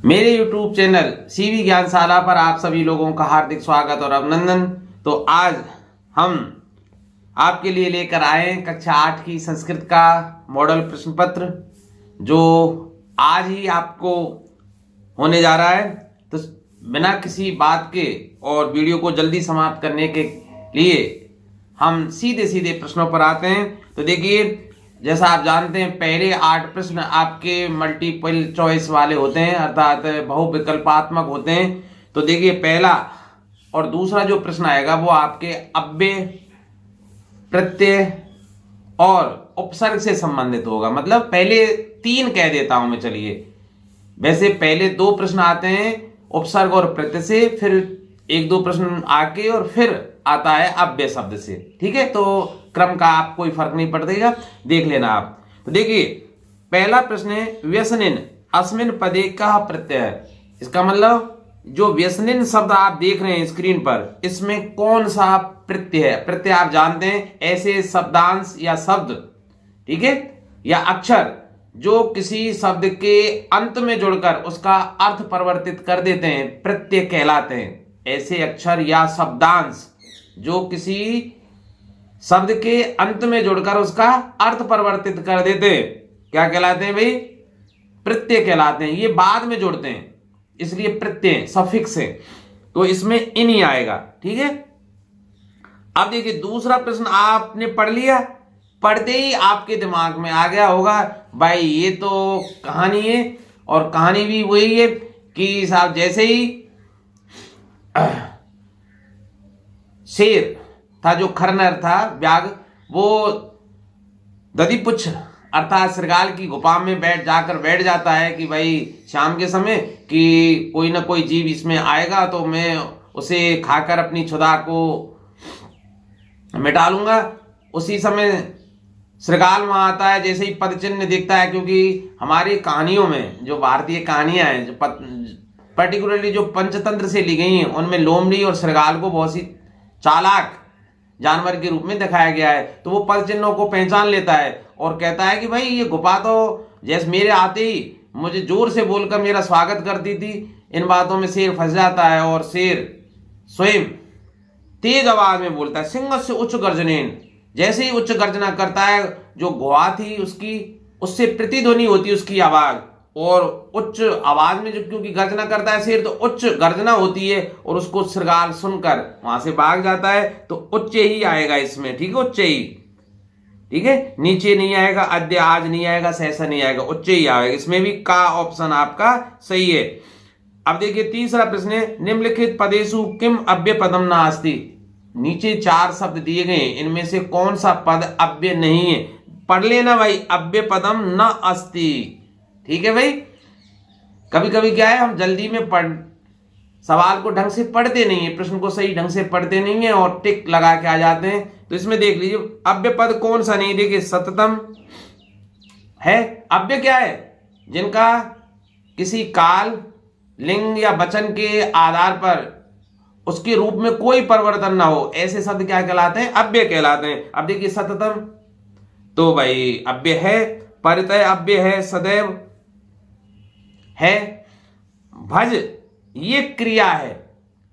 मेरे YouTube channel CV ज्ञानशाला पर आप सभी लोगों का हार्दिक स्वागत और अभिनंदन। तो आज हम आपके लिए लेकर आए हैं कक्षा 8 की संस्कृत का मॉडल प्रश्न पत्र, जो आज ही आपको होने जा रहा है। तो बिना किसी बात के और वीडियो को जल्दी समाप्त करने के लिए हम सीधे सीधे प्रश्नों पर आते हैं। तो देखिए, जैसा आप जानते हैं, पहले 8 प्रश्न आपके मल्टीपल चॉइस वाले होते हैं, अर्थात बहुविकल्पात्मक होते हैं। तो देखिए, पहला और दूसरा जो प्रश्न आएगा वो आपके अव्यय, प्रत्यय और उपसर्ग से संबंधित होगा। मतलब पहले 3 कह देता हूं मैं। चलिए, वैसे पहले 2 प्रश्न आते हैं उपसर्ग और प्रत्यय से, फिर 1-2 प्रश्न आके और फिर आता है अव्यय शब्द से। ठीक है, तो क्रम का आप कोई फर्क नहीं पड़ेगा, देख लेना आप। तो देखिए, पहला प्रश्न है व्यसनिन अस्मिन पदे का प्रत्यय है। इसका मतलब जो व्यसनिन शब्द आप देख रहे हैं स्क्रीन पर, इसमें कौन सा प्रत्यय है। प्रत्यय आप जानते हैं ऐसे शब्दांश या शब्द, ठीक है, या अक्षर जो किसी शब्द के अंत में जुड़कर उसका अर्थ परिवर्तित कर देते हैं, प्रत्यय कहलाते हैं। ऐसे अक्षर या शब्दांश जो किसी शब्द के अंत में जुड़कर उसका अर्थ परिवर्तित कर देते हैं, क्या कहलाते हैं भाई? प्रत्यय कहलाते हैं। ये बाद में जुड़ते हैं, इसलिए प्रत्यय सफिक्स है। तो इसमें इन ही आएगा। ठीक है, अब देखिए, दूसरा प्रश्न आपने पढ़ लिया, पढ़ते ही आपके दिमाग में आ गया होगा भाई ये तो कहानी है, और कहानी भी वही है कि साहब जैसे ही शेर था, जो खरनर था व्याघ, वो दधिपुच्छ अर्थात श्रृगाल की गुफा में बैठ जाता है कि भाई शाम के समय कि कोई ना कोई जीव इसमें आएगा तो मैं उसे खाकर अपनी क्षुधा को मिटा लूंगा। उसी समय श्रृगाल वहां आता है, जैसे ही पद चिन्ह दिखता है, क्योंकि हमारी कहानियों में जो भारतीय कहानियां हैं, जो पर्टिकुलरली जो पंचतंत्र से ली गई हैं, उनमें लोमड़ी और श्रृगाल को बहुत सी चालाक जानवर के रूप में दिखाया गया है। तो वो पद चिन्हों को पहचान लेता है और कहता है कि भाई ये गुफा तो जैसे मेरे आते ही मुझे जोर से बोलकर मेरा स्वागत करती थी। इन बातों में शेर फंस जाता है और शेर स्वयं तेज आवाज में बोलता है, सिंह से उच्च गर्जनेन। जैसे ही उच्च गर्जना करता है, जो गुहा थी उसकी उससे प्रतिध्वनि होती है उसकी आवाज, और उच्च आवाज में जो क्योंकि गर्जना करता है शेर, तो उच्च गर्जना होती है और उसको श्रृगाल सुनकर वहां से भाग जाता है। तो उच्च ही आएगा इसमें। ठीक है, उच्च ही। ठीक है, नीचे नहीं आएगा, अद्य आज नहीं आएगा, सहसा नहीं आएगा, उच्च ही आएगा। इसमें भी का ऑप्शन आपका सही है। अब देखिए, तीसरा प्रश्न है निम्नलिखित पदेषु किम अव्यय पदम नास्ति। नीचे 4 शब्द दिए गए, इनमें से कौन सा पद अव्यय नहीं है? पढ़ लेना भाई, अव्यय पदम न अस्ति। ठीक है भाई, कभी कभी क्या है, हम जल्दी में सवाल को ढंग से पढ़ते नहीं है, प्रश्न को सही ढंग से पढ़ते नहीं है और टिक लगा के आ जाते हैं। तो इसमें देख लीजिए, अव्यय पद कौन सा नहीं। देखिए, सततम है। अव्यय क्या है? जिनका किसी काल, लिंग या वचन के आधार पर उसके रूप में कोई परिवर्तन ना हो, ऐसे शब्द क्या कहलाते हैं? अव्यय कहलाते हैं। अब देखिए, सततम तो भाई अव्यय है, परितय अव्यय है, सदैव है, भज ये क्रिया है।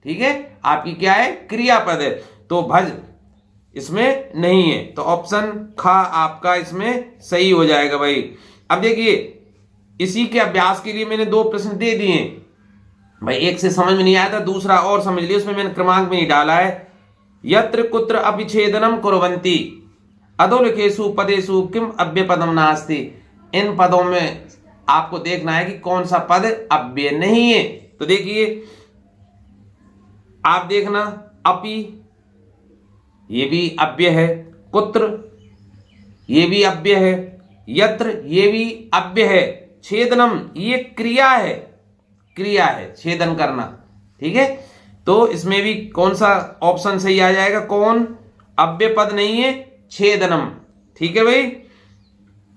ठीक है, आपकी क्या है? क्रियापद है, तो भज इसमें नहीं है। तो ऑप्शन ख आपका इसमें सही हो जाएगा भाई। अब देखिए, इसी के अभ्यास के लिए मैंने 2 प्रश्न दे दिए भाई। एक से समझ में नहीं आया था, दूसरा और समझ लिया, उसमें मैंने क्रमांक में नहीं डाला है। यत्र कुत्र अभिच्छेदनम कुर्वन्ति अधोलिखेषु पदेषु किम अव्यय पदम नास्ति। इन पदों में आपको देखना है कि कौन सा पद अव्यय नहीं है। तो देखिए, आप देखना, अपि ये भी अव्यय है, कुत्र ये भी अव्यय है, यत्र ये भी अव्यय है, छेदनम ये क्रिया है, क्रिया है छेदन करना। ठीक है, तो इसमें भी कौन सा ऑप्शन सही आ जाएगा? कौन अव्यय पद नहीं है? छेदनम। ठीक है भाई,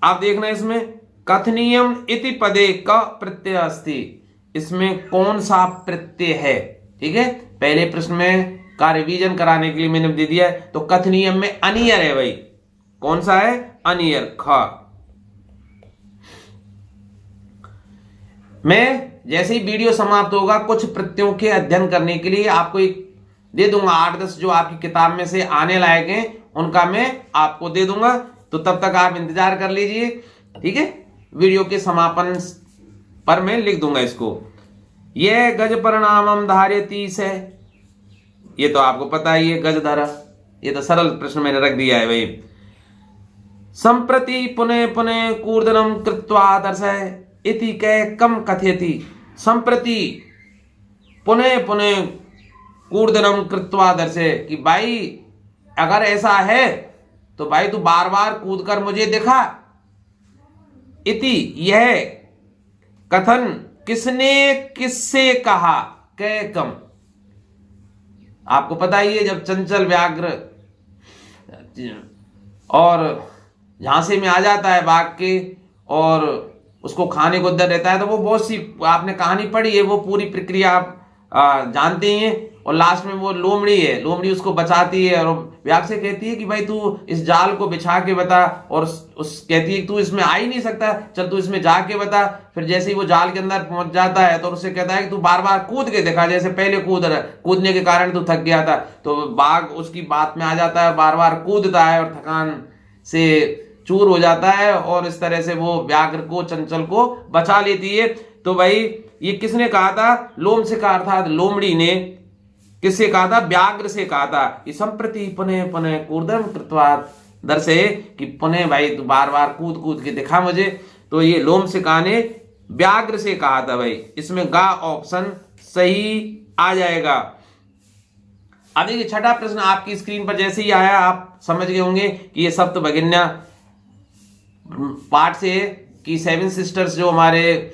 आप देखना, इसमें कथनीयम इति पदे का प्रत्यय अस्ति। इसमें कौन सा प्रत्यय है? ठीक है, पहले प्रश्न में का रिवीजन कराने के लिए मैंने दे दिया है। तो कथनीयम में अनियर है भाई। कौन सा है? अनियर, ख। मैं जैसे ही वीडियो समाप्त होगा कुछ प्रत्ययों के अध्ययन करने के लिए आपको एक दे दूंगा, 8-10 जो आपकी किताब में से आने लायक हैं उनका मैं आपको दे दूंगा। तो तब तक आप इंतजार कर लीजिए, ठीक है। वीडियो के समापन पर मैं लिख दूंगा इसको। यह गज परिणामम धार्यति से, ये तो आपको पता ही है, गज धरा, ये तो सरल प्रश्न मैंने रख दिया है भाई। संप्रति पुनः पुनः कूर्दनम कृत्वा दर्शय इति कै कम कथयति। संप्रति पुनः पुनः कूर्दनम कृत्वा दर्शय, कि भाई अगर ऐसा है तो भाई तू बार बार कूद कर मुझे दिखा। इति यह कथन किसने किससे कहा, कै कम। आपको पता ही है जब चंचल व्याघ्र और झांसे में आ जाता है बाघ के और उसको खाने को डर रहता है, तो वो बहुत सी आपने कहानी पढ़ी है, वो पूरी प्रक्रिया आप जानते ही हैं। और लास्ट में वो लोमड़ी है, लोमड़ी उसको बचाती है और व्याघ्र से कहती है कि भाई तू इस जाल को बिछा के बता, और उस कहती है तू इसमें आ ही नहीं सकता, चल तू इसमें जाके बता। फिर जैसे ही वो जाल के अंदर पहुंच जाता है तो उससे कहता है कि तू बार बार कूद के दिखा, जैसे पहले कूदने के कारण तू थक गया था। तो बाघ उसकी बात में आ जाता है, बार बार कूदता है और थकान से चूर हो जाता है, और इस तरह से वो व्याघ्र को, चंचल को बचा लेती है। तो भाई ये किसने कहा था, लोम से कहा, अर्थात लोमड़ी ने किससे कहा था, व्याघ्र से कहा था। कि संप्रति पुनः पुनः कूर्दन कृत्वा दर्शे, कि पुनः भाई तू बार बार कूद कूद के दिखा मुझे। तो ये लोम से कहा ने व्याघ्र से कहा था भाई, इसमें गा ऑप्शन सही आ जाएगा। अब देखिए छठा प्रश्न आपकी स्क्रीन पर जैसे ही आया आप समझ गए होंगे कि ये सप्तभगिन्या पाठ से, कि 7 सिस्टर्स जो हमारे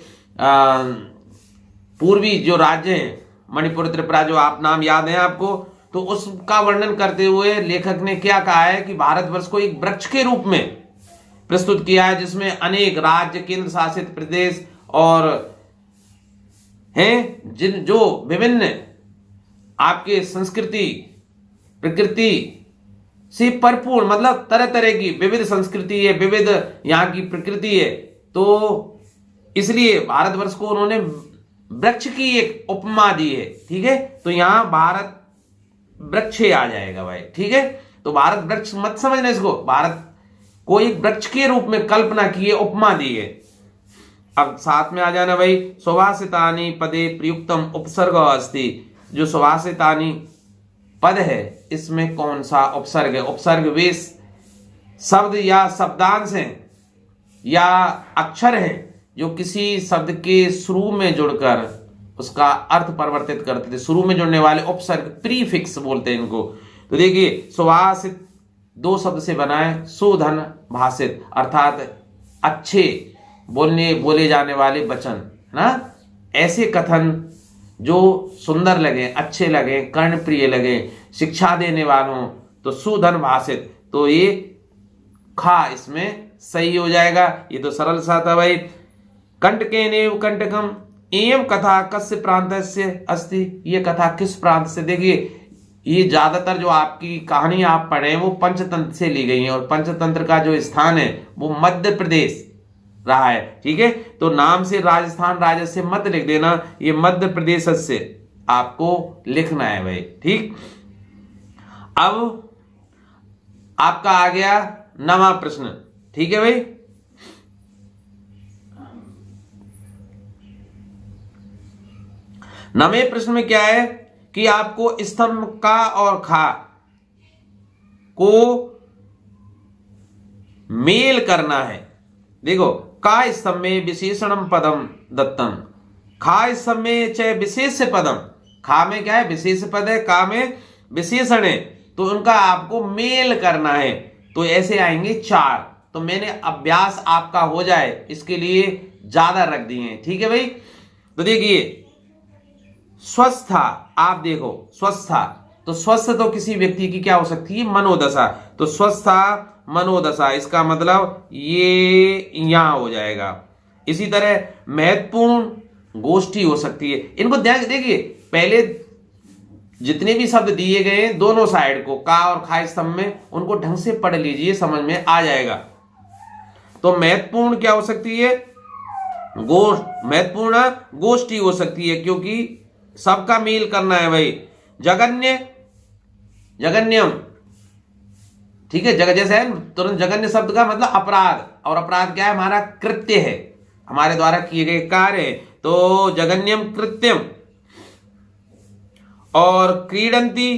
पूर्वी जो राज्य हैं, मणिपुर, त्रिपुरा, जो आप नाम याद है आपको, तो उसका वर्णन करते हुए लेखक ने क्या कहा है कि भारतवर्ष को एक वृक्ष के रूप में प्रस्तुत किया है, जिसमें अनेक राज्य, केंद्र शासित प्रदेश और हैं जो विभिन्न आपके संस्कृति प्रकृति से भरपूर, मतलब तरह तरह की विविध संस्कृति है, विविध यहाँ की प्रकृति है। तो इसलिए भारतवर्ष को उन्होंने वृक्ष की एक उपमा दी है, ठीक है। तो यहां भारत वृक्ष आ जाएगा भाई, ठीक है। तो भारत वृक्ष मत समझना इसको, भारत को एक वृक्ष के रूप में कल्पना की है, उपमा दी है। अब साथ में आ जाना भाई, सुभाषितानि पदे प्रयुक्तम उपसर्ग अस्ति। जो सुभाषितानि पद है इसमें कौन सा उपसर्ग है। उपसर्ग वे शब्द या शब्दांश हैं या अक्षर हैं जो किसी शब्द के शुरू में जुड़कर उसका अर्थ परिवर्तित करते थे। शुरू में जुड़ने वाले उपसर्ग प्रीफिक्स बोलते हैं इनको। तो देखिए सुभाषित 2 शब्द से बना है, सुधन भाषित, अर्थात अच्छे बोले जाने वाले वचन ना, ऐसे कथन जो सुंदर लगे, अच्छे लगे, कर्णप्रिय लगे, शिक्षा देने वालों, तो सुधन भाषित। तो ये खा इसमें सही हो जाएगा। ये तो सरल सा था भाई। कंटकेनेव कंटकम एवं कथा कस्य प्रांतस्य अस्ति। ये कथा किस प्रांत से, देखिए ये ज्यादातर जो आपकी कहानी आप पढ़े वो पंचतंत्र से ली गई है, और पंचतंत्र का जो स्थान है वो मध्य प्रदेश रहा है, ठीक है। तो नाम से राजस्थान राज्य से मत लिख देना, ये मध्य प्रदेश से आपको लिखना है भाई, ठीक। अब आपका आ गया 9वां प्रश्न, ठीक है भाई। नवे प्रश्न में क्या है कि आपको स्तंभ का और खा को मेल करना है। देखो का स्तंभ में विशेषणम पदम दत्तम, खा स्तंभ में चाहे विशेष पदम, खा में क्या है विशेष पद है, का में विशेषण है, तो उनका आपको मेल करना है। तो ऐसे आएंगे 4। तो मैंने अभ्यास आपका हो जाए इसके लिए ज्यादा रख दिए हैं, ठीक है भाई। तो देखिए स्वस्था, आप देखो स्वस्था, तो स्वस्थ तो किसी व्यक्ति की क्या हो सकती है, मनोदशा। तो स्वस्था मनोदशा, इसका मतलब ये यहां हो जाएगा। इसी तरह महत्वपूर्ण गोष्ठी हो सकती है। इनको देखिए पहले जितने भी शब्द दिए गए हैं दोनों साइड को, का और खा स्तंभ में, उनको ढंग से पढ़ लीजिए, समझ में आ जाएगा। तो महत्वपूर्ण क्या हो सकती है, महत्वपूर्ण गोष्ठी हो सकती है, क्योंकि सबका मेल करना है भाई। जगन्य, जगन्यम, ठीक है, जगह जैसे है तुरंत जगन्य शब्द का मतलब अपराध, और अपराध क्या है? हमारा कृत्य है, हमारे द्वारा किए गए कार्य है, तो जगन्यम कृत्यम। और क्रीडंती,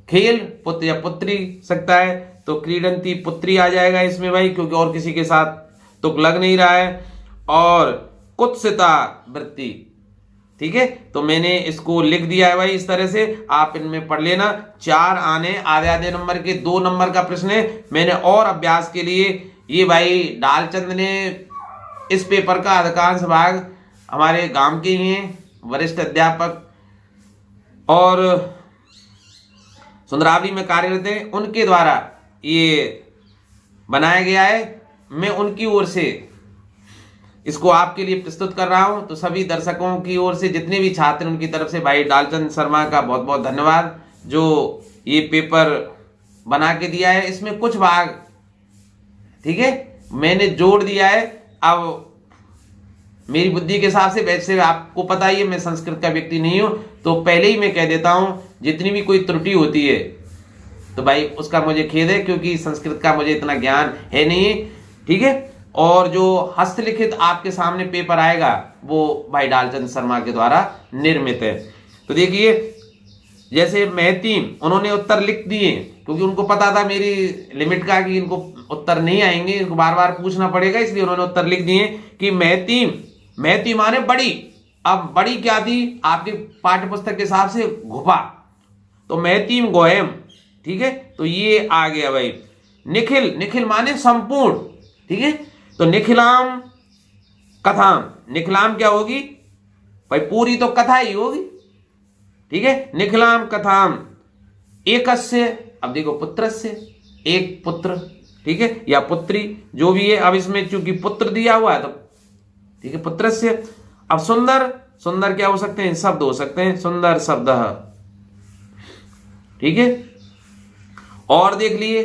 खेल, पुत्र या पुत्री सकता है, तो क्रीडंती पुत्री आ जाएगा इसमें भाई, क्योंकि और किसी के साथ तुक लग नहीं रहा है। और कुत्सिता वृत्ति, ठीक है, तो मैंने इसको लिख दिया है भाई इस तरह से, आप इनमें पढ़ लेना। 4 आने आधे आधे नंबर के 2 नंबर का प्रश्न है। मैंने और अभ्यास के लिए ये भाई डालचंद ने इस पेपर का अधिकांश भाग हमारे गांव के ही हैं, वरिष्ठ अध्यापक और सुंदरावली में कार्यरत हैं, उनके द्वारा ये बनाया गया है। मैं उनकी ओर से इसको आपके लिए प्रस्तुत कर रहा हूं, तो सभी दर्शकों की ओर से जितने भी छात्र उनकी तरफ से भाई डालचंद शर्मा का बहुत बहुत धन्यवाद, जो ये पेपर बना के दिया है। इसमें कुछ भाग, ठीक है, मैंने जोड़ दिया है। अब मेरी बुद्धि के हिसाब से, वैसे आपको पता ही है मैं संस्कृत का व्यक्ति नहीं हूं, तो पहले ही मैं कह देता हूं जितनी भी कोई त्रुटि होती है तो भाई उसका मुझे खेद है, क्योंकि संस्कृत का मुझे इतना ज्ञान है नहीं, ठीक है। और जो हस्तलिखित आपके सामने पेपर आएगा वो भाई डालचंद शर्मा के द्वारा निर्मित है। तो देखिए, जैसे महतीम उन्होंने उत्तर लिख दिए, क्योंकि उनको पता था मेरी लिमिट का कि इनको उत्तर नहीं आएंगे, इनको बार बार पूछना पड़ेगा, इसलिए उन्होंने उत्तर लिख दिए कि महतीम, महतीम माने बड़ी। अब बड़ी क्या थी आपके पाठ्य पुस्तक के हिसाब से? घुपा, तो महतीम गोयम, ठीक है, तो ये आ गया भाई। निखिल, निखिल माने संपूर्ण, ठीक है, तो निखिलाम कथाम, निखिलाम क्या होगी भाई? पूरी तो कथा ही होगी, ठीक है। निखिलाम कथाम एकस्य, अब देखो पुत्रस्य, एक पुत्र, ठीक है, या पुत्री जो भी है। अब इसमें चूंकि पुत्र दिया हुआ है तो ठीक है, पुत्रस्य। अब सुंदर, सुंदर क्या हो सकते हैं? शब्द हो सकते हैं, सुंदर शब्द, ठीक है। और देख लिए,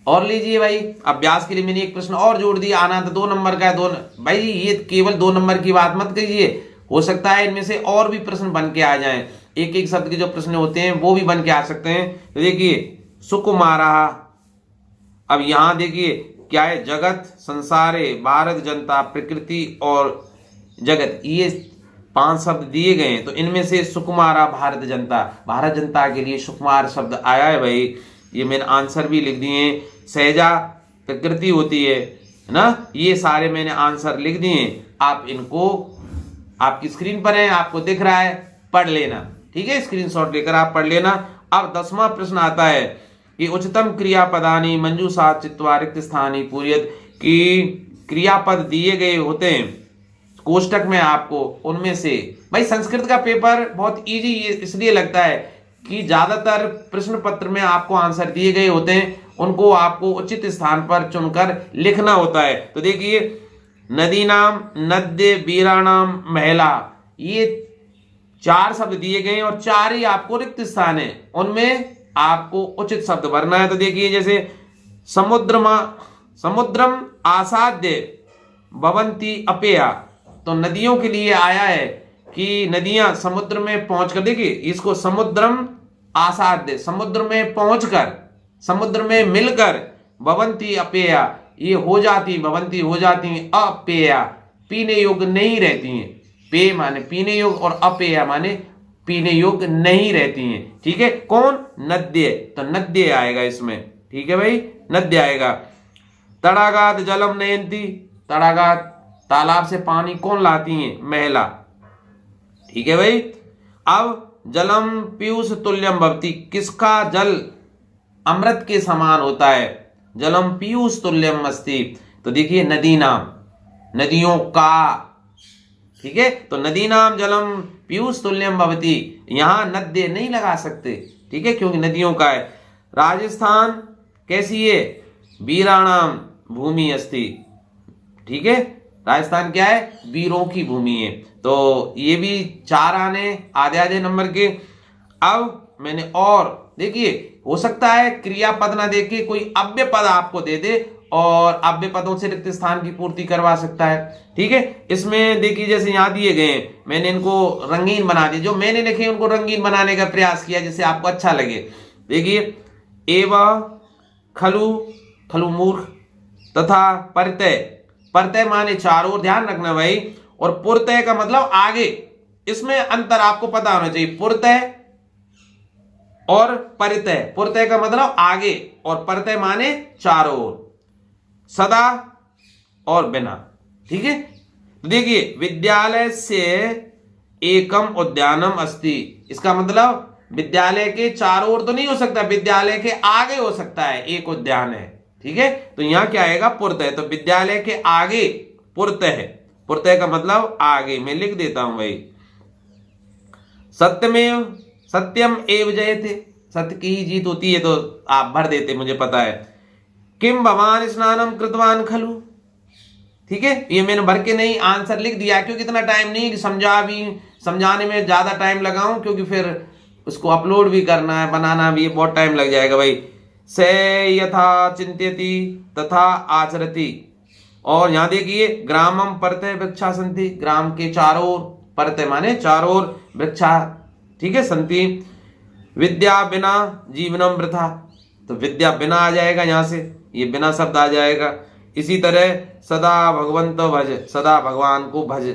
और लीजिए भाई, अभ्यास के लिए मैंने एक प्रश्न और जोड़ दिया, आना तो 2 नंबर का है। 2 भाई, ये केवल 2 नंबर की बात मत कीजिए, हो सकता है इनमें से और भी प्रश्न बन के आ जाएं, एक एक शब्द के जो प्रश्न होते हैं वो भी बन के आ सकते हैं। तो देखिए, सुकुमारा, अब यहां देखिए क्या है? जगत, संसारे, भारत जनता, प्रकृति और जगत, ये 5 शब्द दिए गए हैं। तो इनमें से सुकुमारा भारत जनता, भारत जनता के लिए सुकुमार शब्द आया है भाई, ये मैंने आंसर भी लिख दिए हैं। सहजा प्रकृति होती है ना, ये सारे मैंने आंसर लिख दिए हैं। आप इनको, आपकी स्क्रीन पर है, आपको दिख रहा है, पढ़ लेना, ठीक है, स्क्रीनशॉट लेकर आप पढ़ लेना। अब 10वां प्रश्न आता है कि उच्चतम क्रियापदानी मंजूषा चित्वा रिक्त स्थानी पूर्यत, की क्रियापद दिए गए होते हैं कोष्टक में, आपको उनमें से भाई संस्कृत का पेपर बहुत इजी इसलिए लगता है कि ज्यादातर प्रश्न पत्र में आपको आंसर दिए गए होते हैं, उनको आपको उचित स्थान पर चुनकर लिखना होता है। तो देखिए, नदी नाम, नद्य, वीराणाम, महिला, ये 4 शब्द दिए गए हैं और 4 ही आपको रिक्त स्थान है, उनमें आपको उचित शब्द भरना है। तो देखिए, जैसे समुद्रम आसाद्य भवंती अपेया, तो नदियों के लिए आया है कि नदियां समुद्र में पहुंचकर, देखिए इसको समुद्रम आसाद्य, समुद्र में पहुंचकर, समुद्र में मिलकर, भवंती अपेया, ये हो जाती, भवंती हो जाती, अपेया पीने योग्य नहीं रहती हैं। पे माने पीने योग्य और अपेया माने पीने योग्य नहीं रहती हैं, ठीक है। कौन? नद्य, तो नद्य आएगा इसमें, ठीक है भाई, नद्य आएगा। तड़ागात जलम नयंती, तड़ागात तालाब से पानी कौन लाती हैं? महिला, ठीक है भाई। अब जलम पीयूष तुल्यम भवति, किसका जल अमृत के समान होता है? जलम पीयूष तुल्यम अस्ति, तो देखिए नदी नाम, नदियों का, ठीक है, तो नदी नाम जलम पीयूष तुल्यम भवति, यहां नद्य नहीं लगा सकते, ठीक है, क्योंकि नदियों का है। राजस्थान कैसी है? वीराणाम भूमि अस्ति, ठीक है, राजस्थान क्या है? वीरों की भूमि है। तो ये भी 4 आने आधे आधे नंबर के। अब मैंने और देखिए, हो सकता है क्रियापद ना देके कोई अव्यय पद आपको दे दे और अव्यय पदों से रिक्त स्थान की पूर्ति करवा सकता है। ठीक है, इसमें देखिए जैसे यहाँ दिए गए हैं, मैंने इनको रंगीन बना दिया, जो मैंने लिखे उनको रंगीन बनाने का प्रयास किया जिससे आपको अच्छा लगे। देखिए एव, खलु, खलु मूर्ख, तथा परतय, परतय माने चारों ओर, ध्यान रखना भाई, और पुरतय का मतलब आगे, इसमें अंतर आपको पता होना चाहिए। पुरतय और परितय, पुरतय का मतलब आगे और परतय माने चारों ओर, सदा और बिना। ठीक है, तो देखिए विद्यालय से एकम उद्यानम अस्ति, इसका मतलब विद्यालय के चारों ओर तो नहीं हो सकता, विद्यालय के आगे हो सकता है एक उद्यान है। ठीक है, तो यहां क्या आएगा, पुरतय, तो विद्यालय के आगे पुरतय है, पुरतय का मतलब आगे, मैं लिख देता हूं भाई। सत्यमेव, सत्यम एव जयते, सत्य की ही जीत होती है, तो आप भर देते, मुझे पता है। किम भवान स्नानम कृतवान खलु, ठीक है, ये मैंने भर के नहीं आंसर लिख दिया क्योंकि इतना टाइम नहीं कि समझाने में ज्यादा टाइम लगाऊं, क्योंकि फिर उसको अपलोड भी करना है, बनाना भी, बहुत टाइम लग जाएगा भाई। से यथा चिंत्यति तथा आचरति, और यहां देखिए ग्रामम परतय वृक्षा संति, ग्राम के चारों ओर, परतय माने चारों ओर, वृक्षा, ठीक है, संति। विद्या बिना जीवनम वृथा, तो विद्या बिना आ जाएगा, यहां से ये बिना शब्द आ जाएगा। इसी तरह सदा भगवंत भज, सदा भगवान को भज,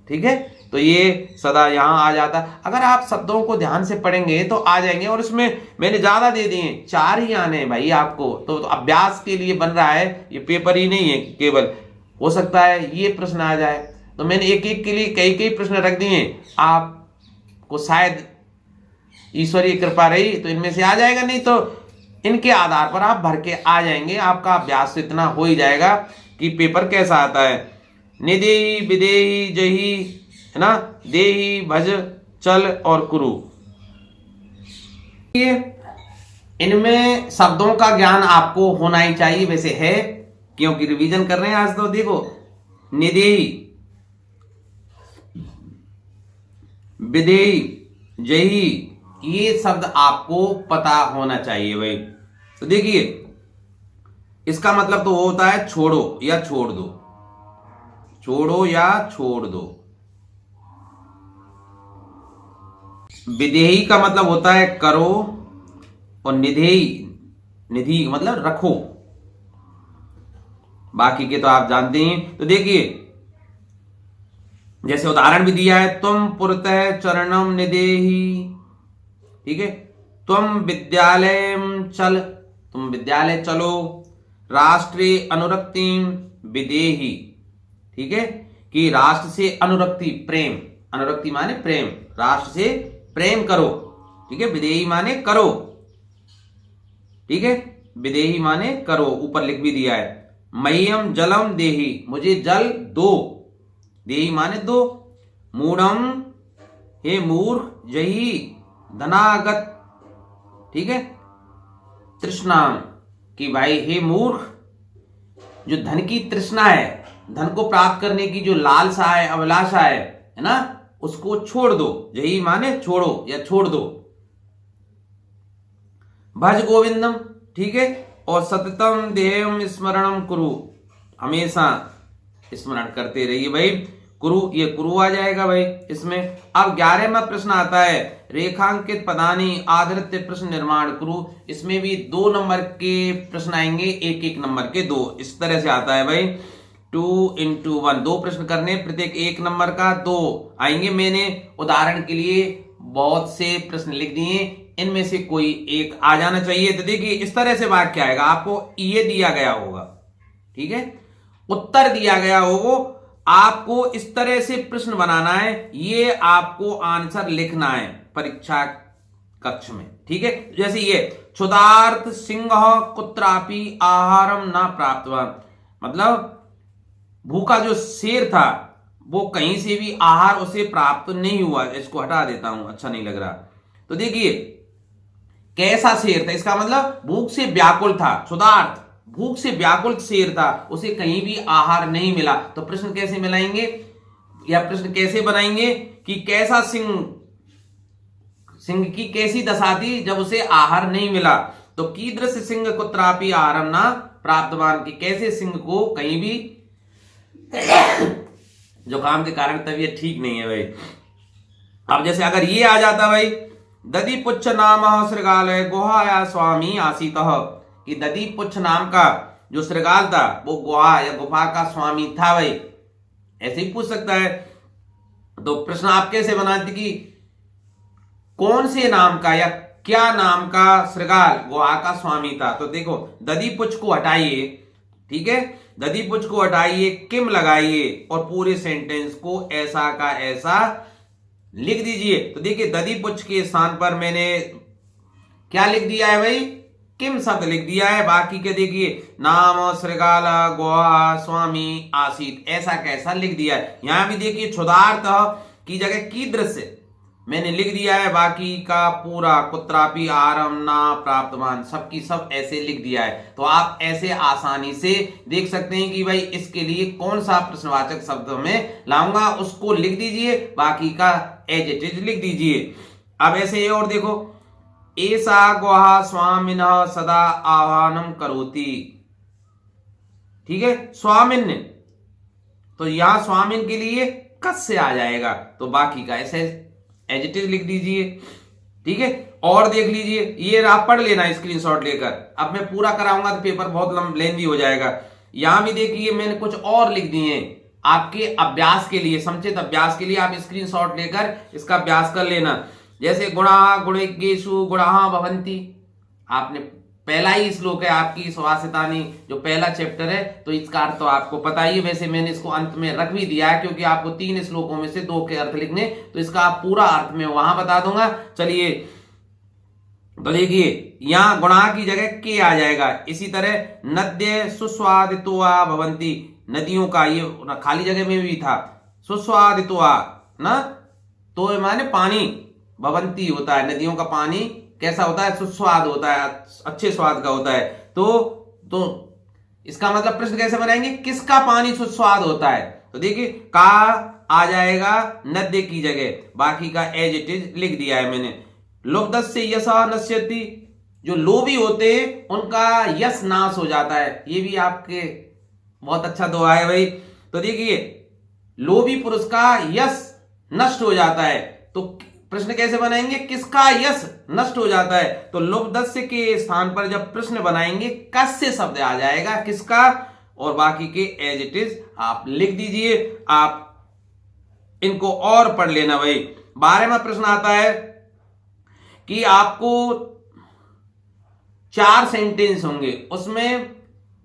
ठीक है, तो ये सदा यहां आ जाता। अगर आप शब्दों को ध्यान से पढ़ेंगे तो आ जाएंगे, और इसमें मैंने ज्यादा दे दिए, 4 ही आने हैं भाई आपको, तो अभ्यास के लिए बन रहा है, ये पेपर ही नहीं है केवल, हो सकता है ये प्रश्न आ जाए, तो मैंने एक एक के लिए कई कई प्रश्न रख दिए। आपको शायद ईश्वरीय कृपा रही तो इनमें से आ जाएगा, नहीं तो इनके आधार पर आप भर के आ जाएंगे, आपका अभ्यास तो इतना हो ही जाएगा कि पेपर कैसा आता है। निदेही विदेही जही, है ना, देही भज चल और कुरु, ये इनमें शब्दों का ज्ञान आपको होना ही चाहिए, वैसे है क्योंकि रिवीजन कर रहे हैं आज। तो देखो निदेही, विदेही, जही, ये शब्द आपको पता होना चाहिए भाई। तो देखिए इसका मतलब तो होता है छोड़ो या छोड़ दो, छोड़ो या छोड़ दो। विदेही का मतलब होता है करो, और निधेही, निधि मतलब रखो, बाकी के तो आप जानते हैं। तो देखिए जैसे उदाहरण भी दिया है, तुम पुरतः चरणम निदेही, ठीक है, तुम विद्यालय चल, तुम विद्यालय चलो, राष्ट्रीय अनुरक्तिम विदेही, ठीक है, कि राष्ट्र से अनुरक्ति प्रेम, अनुरक्ति माने प्रेम, राष्ट्र से प्रेम करो, ठीक है, विदेही माने करो, ठीक है, विदेही माने करो, ऊपर लिख भी दिया है। मह्यम जलम देही, मुझे जल दो, देही माने दो। मूढ़म, हे मूर्ख, जही धनागत, ठीक है, तृष्णाम, कि भाई हे मूर्ख, जो धन की तृष्णा है, धन को प्राप्त करने की जो लालसा है, अभिलाषा है ना, उसको छोड़ दो, यही माने छोड़ो या छोड़ दो। भज गोविंदम, ठीक है, और सततम देहम स्मरणम कुरु, हमेशा स्मरण करते रहिए भाई। कुरु, ये कुरु आ जाएगा भाई इसमें। अब 11वां प्रश्न आता है, रेखांकित पदानी आधृत्य प्रश्न निर्माण कुरु, इसमें भी 2 नंबर के प्रश्न आएंगे, 1-1 नंबर के 2, इस तरह से आता है भाई। 2 into 1, 2 प्रश्न करने, प्रत्येक 1 नंबर का 2 आएंगे। मैंने उदाहरण के लिए बहुत से प्रश्न लिख दिए, इनमें से कोई एक आ जाना चाहिए। तो देखिए इस तरह से वाक्य आएगा, आपको ये दिया गया होगा, ठीक है, उत्तर दिया गया होगा, आपको इस तरह से प्रश्न बनाना है, ये आपको आंसर लिखना है परीक्षा कक्ष में, ठीक है। जैसे ये क्षुधार्थ सिंह कुत्रापि आहारम ना प्राप्तवान, मतलब भूखा जो शेर था वो कहीं से भी आहार उसे प्राप्त नहीं हुआ। इसको हटा देता हूं, अच्छा नहीं लग रहा। तो देखिए कैसा शेर था, इसका मतलब भूख से व्याकुल था, क्षुधार्थ भूख से व्याकुल शेर था, उसे कहीं भी आहार नहीं मिला। तो प्रश्न कैसे मिलाएंगे या प्रश्न कैसे बनाएंगे कि कैसा सिंह की कैसी दशा थी जब उसे आहार नहीं मिला। तो कीदृश सिंह कुत्रापि आहारम ना प्राप्तवान की कैसे सिंह को कहीं भी जुकाम के कारण तबीयत ठीक नहीं है भाई। अब जैसे अगर ये आ जाता भाई, दधि पुच्छ नाम श्रृगालय गुहाया स्वामी आसीत, कि दधि पुच्छ नाम का जो श्रृगाल था वो गुहा या गुफा का स्वामी था भाई, ऐसे ही पूछ सकता है। तो प्रश्न आप कैसे बनाते कि कौन से नाम का या क्या नाम का श्रृगाल गुहा का स्वामी था। तो देखो दधि पुच्छ को हटाइए, ठीक है, दधि पुच्छ को हटाइए, किम लगाइए और पूरे सेंटेंस को ऐसा का ऐसा लिख दीजिए। तो देखिए दधि पुच्छ के स्थान पर मैंने क्या लिख दिया है भाई, किम शब्द लिख दिया है। बाकी के देखिए नाम श्रृगाल गुहा स्वामी आसीत ऐसा कैसा लिख दिया है। यहां भी देखिए क्षुधार्थ की जगह कीदृश मैंने लिख दिया है। बाकी का पूरा कुत्रापि आरम ना प्राप्तवान सबकी सब ऐसे लिख दिया है। तो आप ऐसे आसानी से देख सकते हैं कि भाई इसके लिए कौन सा प्रश्नवाचक शब्द में लाऊंगा उसको लिख दीजिए, बाकी का एज इट इज लिख दीजिए। अब ऐसे और देखो, ऐसा गुहा स्वामिनः सदा आह्वानम करोति, ठीक है, स्वामिन, तो यहां स्वामिन के लिए कस से आ जाएगा, तो बाकी का ऐसे एडजेक्टिव लिख दीजिए, ठीक है। और देख लीजिए, ये आप पढ़ लेना स्क्रीनशॉट लेकर, अब मैं पूरा कराऊंगा तो पेपर बहुत लेंदी हो जाएगा। यहां भी देखिए मैंने कुछ और लिख दिए आपके अभ्यास के लिए, समुचित अभ्यास के लिए आप स्क्रीनशॉट लेकर इसका अभ्यास कर लेना। जैसे गुणा गुणेषु गुणा भवंती, आपने पहला ही श्लोक है आपकी सुभाषितानी जो पहला चैप्टर है, तो इसका अर्थ तो आपको पता ही है। वैसे मैंने इसको अंत में रख भी दिया है क्योंकि आपको 3 श्लोकों में से 2 के अर्थ लिखने, तो इसका पूरा अर्थ मैं वहां बता दूंगा। चलिए तो देखिए यहां गुणा की जगह के आ जाएगा। इसी तरह नद्य सुस्वादित्वा भवंती, नदियों का ये खाली जगह में भी था, सुस्वादित्वा ना, तो माने पानी, भवंती होता है, नदियों का पानी कैसा होता है, सुस्वाद होता है, अच्छे स्वाद का होता है। तो इसका मतलब प्रश्न कैसे बनाएंगे, किसका पानी सुस्वाद होता है। तो देखिए का आ जाएगा नद्य की जगह, बाकी का एज इट इज लिख दिया है मैंने। लुब्धस्य यशः नश्यति, जो लोभी होते हैं उनका यश नाश हो जाता है, ये भी आपके बहुत अच्छा दुआ है भाई। तो देखिए लोभी पुरुष का यश नष्ट हो जाता है, तो प्रश्न कैसे बनाएंगे, किसका यश नष्ट हो जाता है। तो लुब्धस्य के स्थान पर जब प्रश्न बनाएंगे कस्य शब्द आ जाएगा, किसका, और बाकी के एज इट इज आप लिख दीजिए। आप इनको और पढ़ लेना भाई। 12वां प्रश्न आता है कि आपको 4 सेंटेंस होंगे, उसमें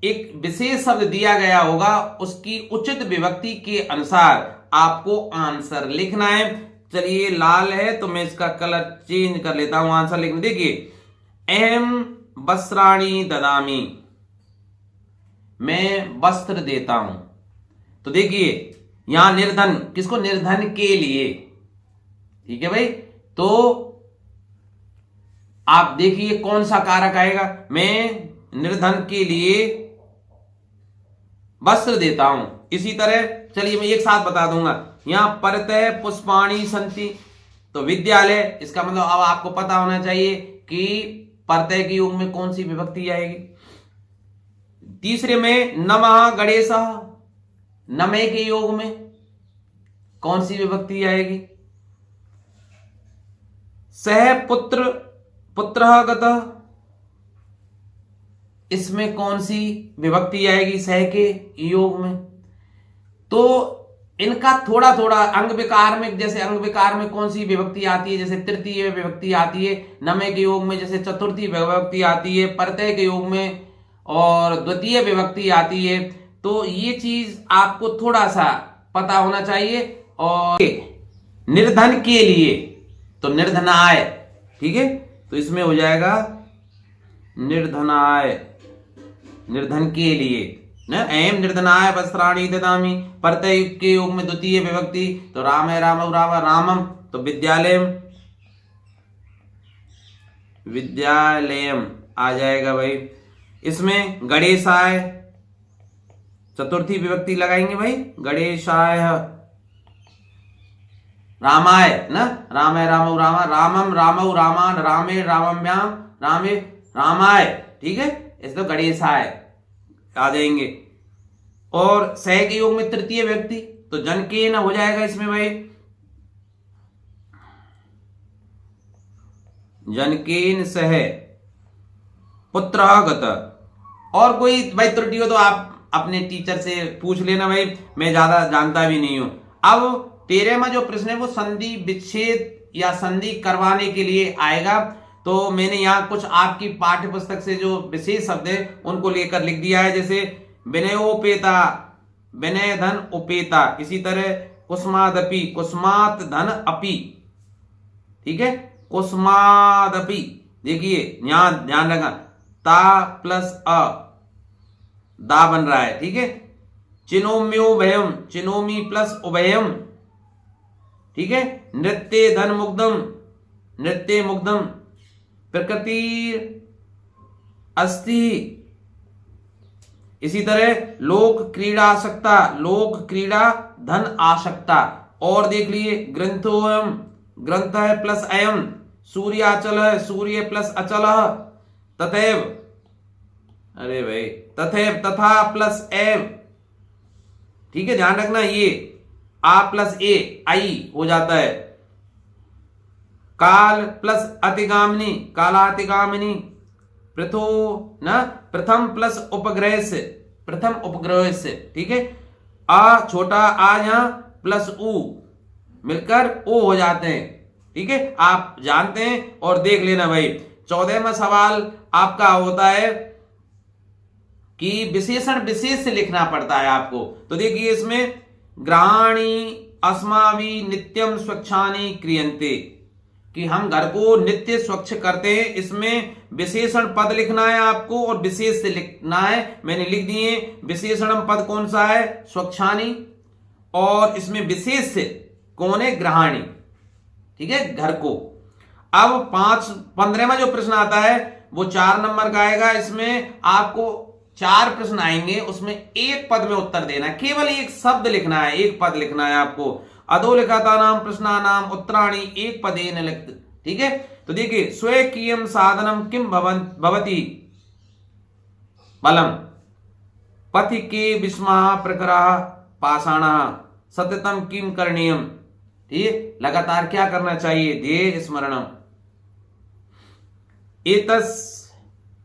एक विशेष शब्द दिया गया होगा, उसकी उचित विभक्ति के अनुसार आपको आंसर लिखना है। चलिए लाल है तो मैं इसका कलर चेंज कर लेता हूं, आंसर लिखने। देखिए अहम वस्त्राणि ददामी, मैं वस्त्र देता हूं। तो देखिए यहां निर्धन, किसको, निर्धन के लिए, ठीक है भाई। तो आप देखिए कौन सा कारक आएगा, मैं निर्धन के लिए वस्त्र देता हूं। इसी तरह चलिए मैं एक साथ बता दूंगा, यहां परतः पुष्पाणि संति, तो विद्यालय, इसका मतलब अब आपको पता होना चाहिए कि परतः के योग में कौन सी विभक्ति आएगी। तीसरे में नमः गणेशः, नमे के योग में कौन सी विभक्ति आएगी। सह पुत्र पुत्रः गतः, इसमें कौन सी विभक्ति आएगी सह के योग में। तो इनका थोड़ा थोड़ा अंग विकार में, जैसे अंग विकार में कौन सी विभक्ति आती है, जैसे तृतीय विभक्ति आती है, नमे के योग में जैसे चतुर्थी विभक्ति आती है, परतय के योग में और द्वितीय विभक्ति आती है। तो ये चीज आपको थोड़ा सा पता होना चाहिए। और निर्धन के लिए तो निर्धनाय, ठीक है, तो इसमें हो जाएगा निर्धनाय, निर्धन के लिए ना, एम निर्धनाय वस्त्राणि ददामि, परतय के योग में द्वितीय विभक्ति, तो राम है राम रामम, तो विद्यालयम, विद्यालयम आ जाएगा भाई। इसमें गणेशाय चतुर्थी विभक्ति लगाएंगे भाई, गणेशाय रामाय ना, राम है राम रामम रामौ रामान रामे रामम्याम रामे रामाय, ठीक है, इसको गणेशाय आ जाएंगे। और सह के योग में तृतीय व्यक्ति, तो जनकेन हो जाएगा इसमें भाई, जनकेन सह पुत्रः गतः। और कोई भाई त्रुटि हो तो आप अपने टीचर से पूछ लेना भाई, मैं ज्यादा जानता भी नहीं हूं। अब 13वां जो प्रश्न है वो संधि विच्छेद या संधि करवाने के लिए आएगा। तो मैंने यहाँ कुछ आपकी पाठ्य पुस्तक से जो विशेष शब्द है उनको लेकर लिख दिया है, जैसे विनयोपेता, विनय धन उपेता, इसी तरह कुसुमादपि, कुसुमात धन अपि, ठीक है, कुसुमादपि। देखिए यहां ध्यान रखना, ता प्लस अ दा बन रहा है, ठीक है। चिनोम्योभयम, चिनोमी प्लस उभयम, ठीक है। नृत्य धन मुग्धम, नृत्य मुग्धम। प्रकृति अस्ति, इसी तरह लोक क्रीड़ा आसक्ता, लोक क्रीड़ा धन आसक्ता। और देख लिए ग्रंथोयम, ग्रंथ है प्लस अयम, सूर्याचल है, सूर्य प्लस अचल, तथैव, अरे भाई तथैव, तथा प्लस एव, ठीक है, ध्यान रखना ये आ प्लस ए आई हो जाता है। काल प्लस अतिगामिनी, कालातिगामिनी। पृथो ना, प्रथम प्लस उपग्रह से, प्रथम उपग्रह से, ठीक है। आ छोटा आ यहां प्लस उ मिलकर ओ हो जाते हैं, ठीक है, आप जानते हैं। और देख लेना भाई 14वां सवाल आपका होता है कि विशेषण विशेष से लिखना पड़ता है आपको। तो देखिए इसमें ग्रहाणी अस्माभि नित्यम स्वच्छानि क्रियन्ते, कि हम घर को नित्य स्वच्छ करते हैं, इसमें विशेषण पद लिखना है आपको और विशेष से लिखना है। मैंने लिख दिए, विशेषण पद कौन सा है, स्वच्छानि, और इसमें विशेष से कौन है, ग्रहाणी, ठीक है, घर को। अब 15वां जो प्रश्न आता है वो 4 नंबर का आएगा। इसमें आपको 4 प्रश्न आएंगे, उसमें एक पद में उत्तर देना है, केवल एक शब्द लिखना है, एक पद लिखना है आपको। अधोलिखिता नाम प्रश्नानाम उत्तराणि एक पदेन लिख, ठीक है। तो देखिए स्वकीयम साधनम किम भवति बलम, पथि के विस्मः प्रकरः पाषाणः, सततम किम करणीयम, ठीक है, लगातार क्या करना चाहिए, ध्येय स्मरणम। एतस्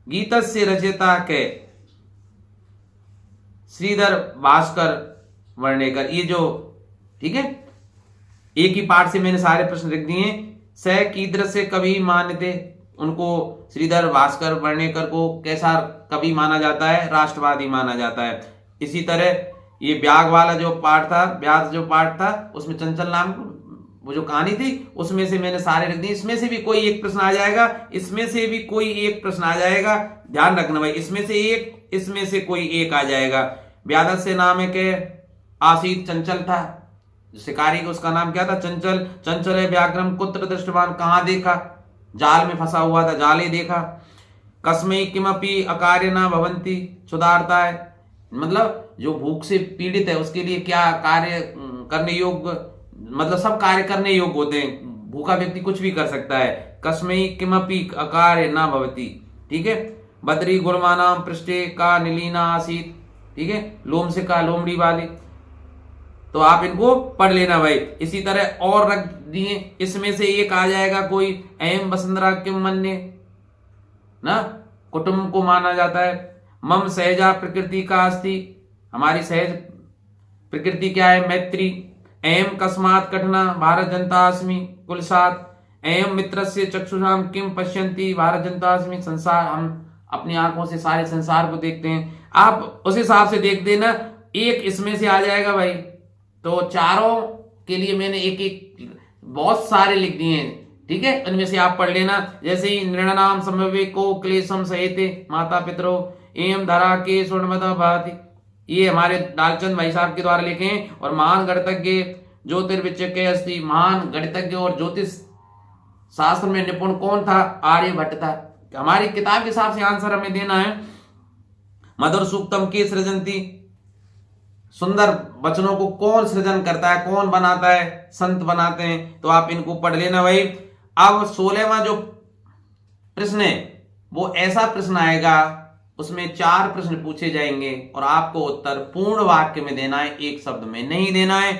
गीतस्य रचयिता के श्रीधर भास्कर वर्णेकर, ये जो, ठीक है, एक ही पाठ से मैंने सारे प्रश्न लिख दिए। स कीदृश से कवि मान्यते, उनको श्रीधर भास्कर वर्णेकर को कैसा कवि माना जाता है, राष्ट्रवादी माना जाता है। इसी तरह ये ब्याग वाला जो पाठ था, ब्याज जो पाठ था, उसमें चंचल नाम वो जो कहानी थी उसमें से मैंने सारे लिख दिए। इसमें से भी कोई एक प्रश्न आ जाएगा, इसमें से भी कोई एक प्रश्न आ जाएगा, ध्यान रखना भाई, इसमें से एक, इसमें से कोई एक आ जाएगा। व्याधस से नाम है के आसीत, चंचल था शिकारी का, उसका नाम क्या था, चंचल। चंचल है व्याघ्रम कुत्र दृष्टवान, कहां देखा, जाल में फंसा हुआ था, जाले देखा। कस्मै किमपि अकार्य न भवन्ति, सुधारता है, मतलब जो भूख से पीड़ित है उसके लिए क्या कार्य करने योग्य, मतलब सब कार्य करने योग्य होते हैं, भूखा व्यक्ति कुछ भी कर सकता है। कस्मै किमपि अकार्य न भवति, ठीक है। बद्री गुणमानाम पृष्ठे का नीलीना आसीत, ठीक है, लोम से का लोमड़ी वाली, तो आप इनको पढ़ लेना भाई। इसी तरह और रख दिए, इसमें से एक आ जाएगा कोई, एम वसुंधरा किम मन्ये ना, कुटुंब को माना जाता है। मम सहजा प्रकृति का अस्ति, हमारी सहज प्रकृति क्या है, मैत्री। एम कस्मात कठिना भारत जनता अस्मि कुलसात। एम मित्रस्य चक्षुषाम किम पश्यन्ति भारत जनता अस्मि, संसार, हम अपनी आंखों से सारे संसार को देखते हैं, आप उस हिसाब से देख देना। एक इसमें से आ जाएगा भाई, तो चारों के लिए मैंने एक एक बहुत सारे लिख दिए हैं, ठीक है, उनमें से आप पढ़ लेना। जैसे ही नृणाम संभवे को क्लेशम सहेते माता पितरो एम धरा के स्वर्णमता भाति, ये हमारे डालचंद भाई साहब के द्वारा लिखे हैं। और महान गणितज्ञ ज्योतिर्विचक्य अस्ति, महान गणितज्ञ और ज्योतिष शास्त्र में निपुण कौन था, आर्यभट्ट था। हमारी किताब के हिसाब से आंसर हमें देना है। मधुर सूक्तम के सृजंती, सुंदर वचनों को कौन सृजन करता है, कौन बनाता है, संत बनाते हैं, तो आप इनको पढ़ लेना भाई। अब 16वां जो प्रश्न है वो ऐसा प्रश्न आएगा उसमें 4 प्रश्न पूछे जाएंगे और आपको उत्तर पूर्ण वाक्य में देना है, एक शब्द में नहीं देना है।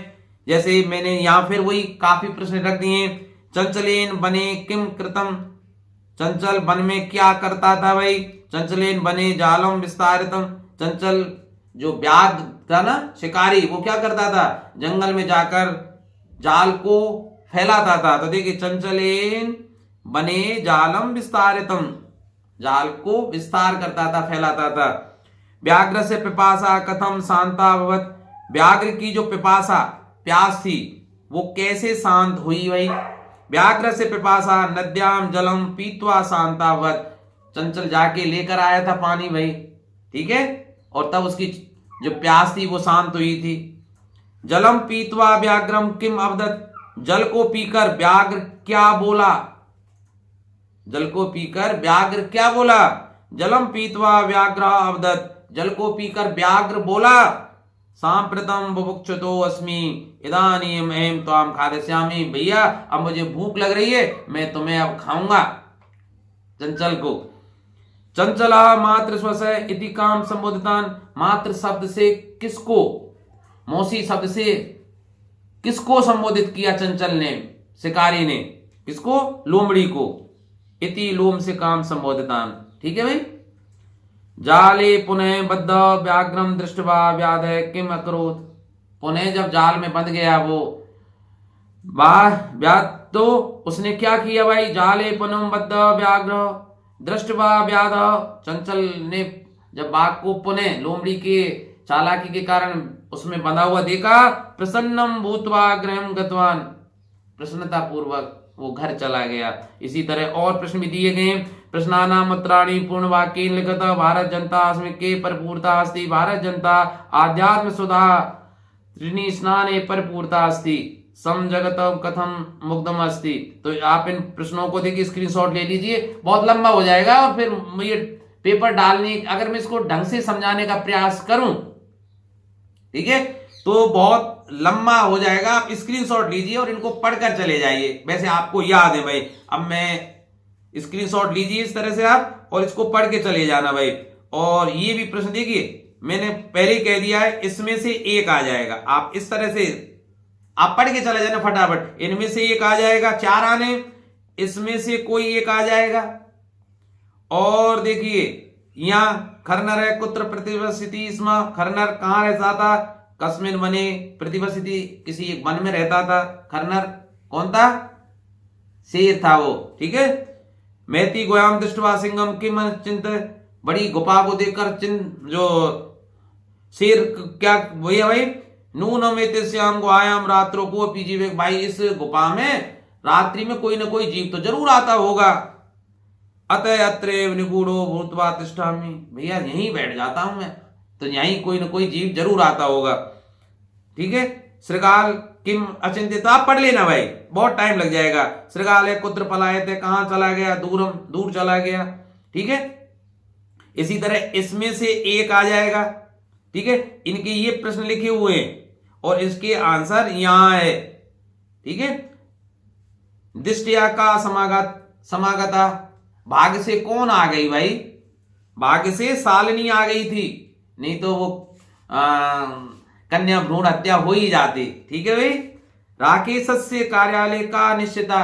जैसे मैंने यहां फिर वही काफी प्रश्न रख दिए। चंचलेन बने किम कृतम, चंचल वन में क्या करता था भाई? चंचलेन बने जालम विस्तारितम, चंचल जो व्याघ्र था ना, शिकारी, वो क्या करता था? जंगल में जाकर जाल को फैलाता था। तो देखिए, चंचलेन बने जालम विस्तारितम, जाल को विस्तार करता था, फैलाता था। व्याघ्र से पिपासा कथम शांता भवत, व्याघ्र की जो पिपासा, प्यास थी, वो कैसे शांत हुई भाई? व्याघ्र से पिपासा नद्याम जलम पीत्वा शांतावत, चंचल जाके लेकर आया था पानी भाई, ठीक है, और तब उसकी जो प्यास थी वो शांत हुई थी। जलम पीत्वा व्याघ्रम किम अवदत, जल को पीकर व्याघ्र क्या बोला? जल को पीकर व्याघ्र क्या बोला? जलम पीत्वा व्याघ्र अवदत, जल को पीकर व्याघ्र बोला, सांप्रतम बुभुक्षुतो अस्मि इदानीम अहम त्वाम खादिष्यामि, भैया अब मुझे भूख लग रही है, मैं तुम्हें अब खाऊंगा, चंचल को। चंचला मात्र स्वस्य इति काम संबोधितान, मात्र शब्द से किसको, मौसी शब्द से किसको संबोधित किया चंचल ने, शिकारी ने? किसको? लोमड़ी को। इति लोम से काम संबोधितान, ठीक है भाई। जाले पुनः बद्ध व्याघ्रम दृष्टवा व्याध किम अकरोत, पुनः जब जाल में बंध गया वो व्याध, तो उसने क्या किया भाई? जाले पुनः बद्ध व्याघ्र दृष्टवा व्याध, चंचल ने जब बाघ को पुनः लोमड़ी के चालाकी के कारण उसमें बंधा हुआ देखा, प्रसन्नम भूत्वा गृहम गतवान, प्रसन्नता पूर्वक वो घर चला गया। इसी तरह और प्रश्न भी दिए गए। प्रश्नानाम उत्तराणि पूर्ण वाक्येन लिखत, भारत जनता अस्मिन् के परिपूर्ता अस्ति, भारत जनता आध्यात्म सुधा त्रिणी स्नाने परिपूर्ता अस्ति, सम जगत कथम मुग्धम अस्ति। तो आप इन प्रश्नों को देखिए, स्क्रीनशॉट ले लीजिए, बहुत लंबा हो जाएगा और फिर ये पेपर डालने, अगर मैं इसको ढंग से समझाने का प्रयास करूं, ठीक है, तो बहुत लंबा हो जाएगा। आप स्क्रीनशॉट लीजिए और इनको पढ़कर चले जाइए। वैसे आपको याद है भाई, अब मैं स्क्रीनशॉट लीजिए इस तरह से आप, और इसको पढ़ के चले जाना भाई। और ये भी प्रश्न देखिए, मैंने पहले ही कह दिया है, इसमें से एक आ जाएगा। आप इस तरह से आप पढ़ के चले जाना फटाफट, इनमें से एक आ जाएगा, 4 आने, इसमें से कोई एक आ जाएगा। और देखिए यहां खरनर है, कुत्र प्रतिवसिति स्म, खरनर कहां रहता था? कस्मिन वने प्रतिवसिति, किसी एक वन में रहता था। खरनर कौन था? शेर था वो, ठीक है। मैती गोयाम दृष्टवा सिंहम किम चिंत, बड़ी गुफा को देखकर जो शेर क्या भैया भाई? नूनम एतस्याम गुहायाम रात्रो को पीजीवे, भाई इस गुफा में रात्रि में कोई ना कोई जीव तो जरूर आता होगा। अतः अत्रेव निगूढ़ो भूत्वा तिष्ठामि, भैया यहीं बैठ जाता हूं मैं, तो यहीं कोई ना कोई जीव जरूर आता होगा, ठीक है। श्रृगाल किम अचिंतित, आप पढ़ लेना भाई, बहुत टाइम लग जाएगा। श्रृगाल है कुत्र पलायत है, कहां चला गया? दूरम, दूर चला गया, ठीक है। इसी तरह इसमें से एक आ जाएगा, ठीक है। इनके ये प्रश्न लिखे हुए हैं और इसके आंसर यहां है, ठीक है। दिष्टया का समागता, भाग से कौन आ गई भाई? भाग से शालिनी आ गई थी, नहीं तो वो कन्या भ्रूण हत्या हो ही जाती, ठीक है भाई। राकेश से कार्यालय का निश्चिता,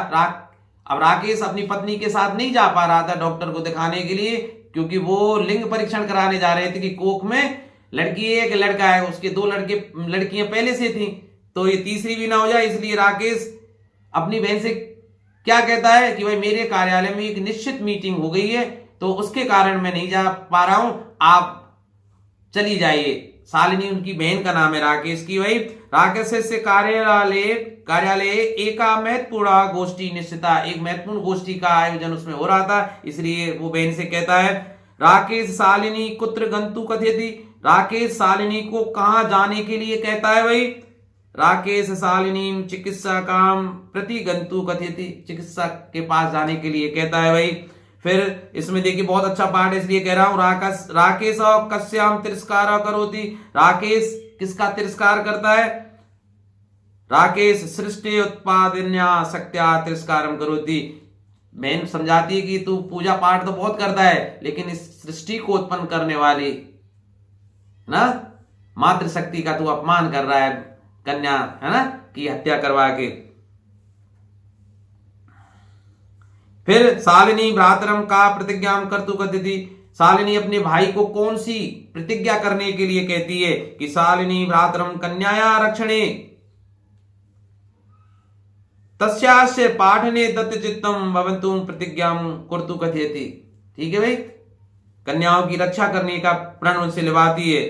अब राकेश अपनी पत्नी के साथ नहीं जा पा रहा था डॉक्टर को दिखाने के लिए, क्योंकि वो लिंग परीक्षण कराने जा रहे थे कि कोख में लड़की है कि लड़का है, उसके 2 लड़कियां पहले से थी, तो ये तीसरी भी ना हो जाए, इसलिए राकेश अपनी बहन से क्या कहता है कि भाई मेरे कार्यालय में एक निश्चित मीटिंग हो गई है, तो उसके कारण मैं नहीं जा पा रहा हूं, आप चली जाइए। शालिनी उनकी बहन का नाम है, राकेश की भाई। राकेश से कार्यालय एका महत्वपूर्ण गोष्ठी निश्चिता, एक महत्वपूर्ण गोष्ठी का आयोजन उसमें हो रहा था, इसलिए वो बहन से कहता है। राकेश शालिनी कुत्र गंतु कथयति, राकेश शालिनी को कहां जाने के लिए कहता है भाई? राकेश शालिनी चिकित्सा काम प्रति गंतु कथयति, चिकित्सक के पास जाने के लिए कहता है भाई। फिर इसमें देखिए बहुत अच्छा पार्ट है, इसलिए कह रहा हूं। राकेश कस्याम तिरस्कार करोति, राकेश किसका तिरस्कार करता है? राकेश सृष्टि उत्पादन्या शक्त्या तिरस्कारम करोति, बहन समझाती है कि तू पूजा पाठ तो बहुत करता है, लेकिन इस सृष्टि को उत्पन्न करने वाली ना मातृशक्ति का तू अपमान कर रहा है, कन्या है ना की हत्या करवा के। फिर शालिनी भ्रातरम का प्रतिज्ञा कर्तु कथयति, शालिनी अपने भाई को कौन सी प्रतिज्ञा करने के लिए कहती है कि शालिनी भ्रातरम कन्याया रक्षणे तस्यास्य पाठने दत्त चित्तम भवन्तुम प्रतिज्ञा कर्तु कथयति। ठीक है भाई, कन्याओं की रक्षा करने का प्रण उनसे निभाती है।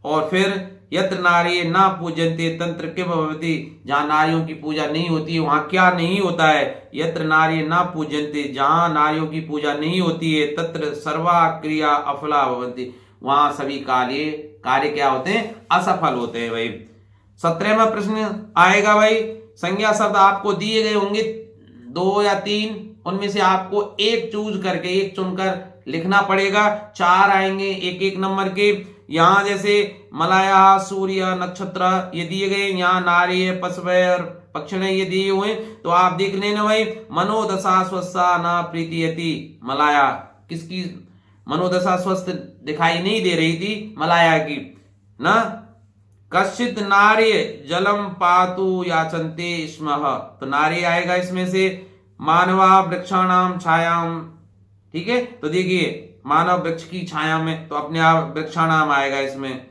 और फिर यत्र नारी ना पूजन्ते तंत्र किम भवति, जहां नारियों की पूजा नहीं होती है वहां क्या नहीं होता है। यत्र नारी ना पूजन्ते, जहां नारियों की पूजा नहीं होती है, तत्र सर्वा क्रिया अफला भवन्ति, वहां सभी कार्य क्या होते हैं, असफल होते हैं भाई। 17वां प्रश्न आएगा भाई, संज्ञा शब्द आपको दिए गए होंगे 2 या 3, उनमें से आपको एक चूज करके, एक चुनकर लिखना पड़ेगा। 4 आएंगे एक एक नंबर के। यहां जैसे मलाया, सूर्य, नक्षत्र ये दिए गए, यहाँ नारी, पशव और पक्षिण ये दिए हुए, तो आप देख लेना भाई। मनोदशा स्वस्था न प्रीतियति, मलाया किसकी मनोदशा स्वस्थ दिखाई नहीं दे रही थी, मलाया की ना। कश्चित नारी जलम पातु याचन्ते स्मः, तो नारी आएगा इसमें से। मानवा वृक्षाणाम छायाम, ठीक है, तो देखिए मानव वृक्ष की छाया में, तो अपने आप वृक्षाणाम आएगा इसमें।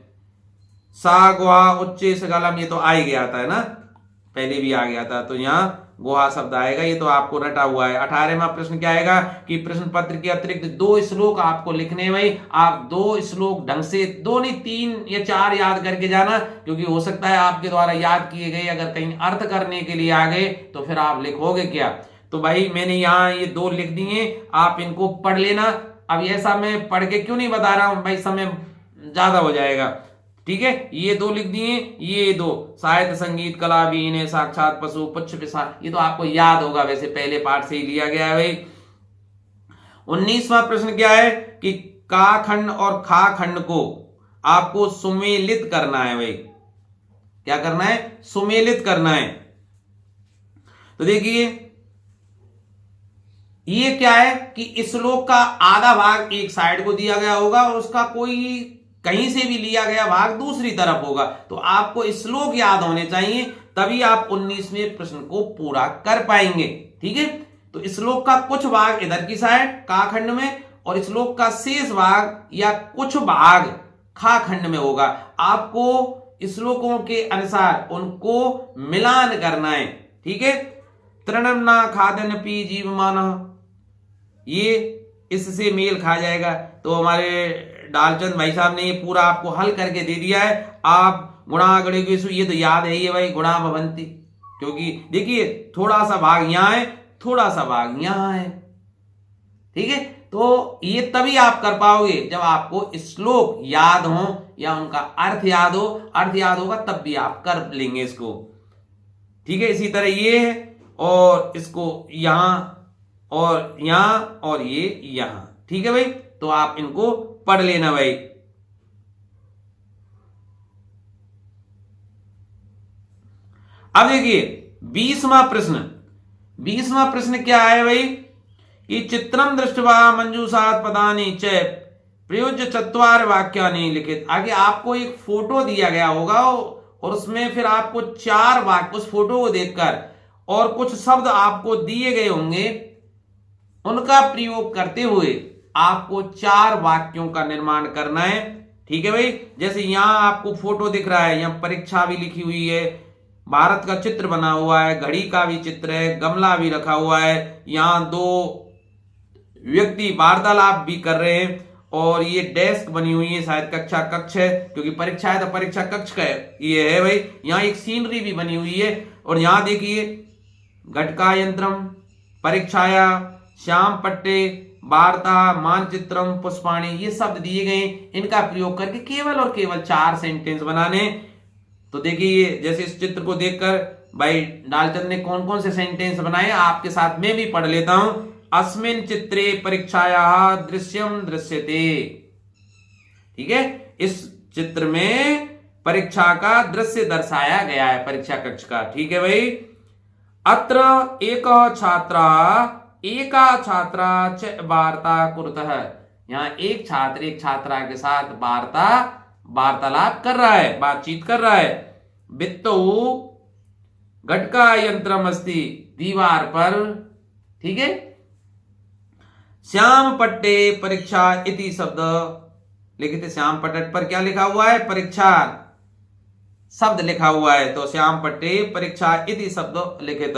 सा गुहा उच्चे सगलम, ये तो आ ही गया था है ना, पहले भी आ गया था, तो यहाँ गुहा शब्द आएगा, ये तो आपको रटा हुआ है। 18वां प्रश्न क्या आएगा कि प्रश्न पत्र के अतिरिक्त 2 श्लोक आपको लिखने भाई। आप 2 श्लोक ढंग से, 2 नहीं 3 या 4 याद करके जाना, क्योंकि हो सकता है आपके द्वारा याद किए गए अगर कहीं अर्थ करने के लिए आ गए तो फिर आप लिखोगे क्या। तो भाई मैंने यहाँ ये 2 लिख दिए, आप इनको पढ़ लेना। अब ऐसा मैं पढ़ के क्यों नहीं बता रहा हूं भाई, समय ज्यादा हो जाएगा। ठीक है, ये 2 लिख दिए, ये 2 साहित्य संगीत कला वीण साक्षात पशु पुच्छ पिशा, ये तो आपको याद होगा, वैसे पहले पाठ से ही लिया गया है भाई। 19वां प्रश्न क्या है कि का खंड और खा खंड को आपको सुमेलित करना है भाई। क्या करना है, सुमेलित करना है। तो देखिए ये क्या है कि श्लोक का आधा भाग एक साइड को दिया गया होगा और उसका कोई कहीं से भी लिया गया भाग दूसरी तरफ होगा, तो आपको श्लोक याद होने चाहिए, तभी आप 19वें प्रश्न को पूरा कर पाएंगे। ठीक है, तो श्लोक का कुछ भाग इधर की साइड का खंड में और श्लोक का शेष भाग या कुछ भाग खा खंड में होगा। आपको श्लोकों के अनुसार उनको मिलान करना है। ठीक है, तृणम ना खादन पी जीवमान, ये इससे मेल खा जाएगा। तो हमारे डालचंद भाई साहब ने ये पूरा आपको हल करके दे दिया है। आप गुणा गणेशु, ये तो याद है ये भाई, गुणा भवंती, क्योंकि देखिए थोड़ा सा भाग यहां है, थोड़ा सा भाग यहां है। ठीक है, तो ये तभी आप कर पाओगे जब आपको श्लोक याद हो या उनका अर्थ याद हो। अर्थ याद होगा तब भी आप कर लेंगे इसको। ठीक है, इसी तरह ये है और इसको यहां और यहां और ये यहां। ठीक है भाई, तो आप इनको पढ़ लेना भाई। अब देखिए 20वां प्रश्न। 20वां प्रश्न क्या है भाई कि चित्रम दृष्ट्वा मंजूषात पदानि च प्रयोज्य चत्वार वाक्यानि लिखित। आगे आपको एक फोटो दिया गया होगा और उसमें फिर आपको 4 वाक्य उस फोटो को देखकर और कुछ शब्द आपको दिए गए होंगे, उनका प्रयोग करते हुए आपको 4 वाक्यों का निर्माण करना है। ठीक है भाई, जैसे यहां आपको फोटो दिख रहा है, यहां परीक्षा भी लिखी हुई है, भारत का चित्र बना हुआ है, घड़ी का भी चित्र है, गमला भी रखा हुआ है, यहां 2 व्यक्ति वार्तालाप भी कर रहे हैं और ये डेस्क बनी हुई है, शायद कक्षा कक्ष है, क्योंकि परीक्षा है तो परीक्षा कक्ष का ये है भाई। यहाँ एक सीनरी भी बनी हुई है और यहाँ देखिए घटका यंत्रम, परीक्षाया, श्याम पट्टे, वार्ता, मानचित्रम, पुष्पाणी, ये शब्द दिए गए, इनका प्रयोग करके केवल और केवल 4 सेंटेंस बनाने। तो देखिए जैसे इस चित्र को देखकर भाई डालचंद ने कौन कौन से सेंटेंस बनाए, आपके साथ में भी पढ़ लेता हूं। अस्मिन् चित्रे परीक्षायाः दृश्यम दृश्यते। ठीक है, इस चित्र में परीक्षा का दृश्य दर्शाया गया है, परीक्षा कक्ष का। ठीक है भाई, अत्र एक छात्र एका छात्रा च वार्ता कुरुतः। यहाँ एक छात्र एक छात्रा के साथ वार्तालाप कर रहा है, बातचीत कर रहा है। वित्तो घटका यंत्रम अस्ति, दीवार पर, ठीक है। श्याम पट्टे परीक्षा इति शब्द लिखित। श्याम पट्ट पर क्या लिखा हुआ है? परीक्षा शब्द लिखा हुआ है, तो श्याम पट्टे परीक्षा इति शब्द लिखित।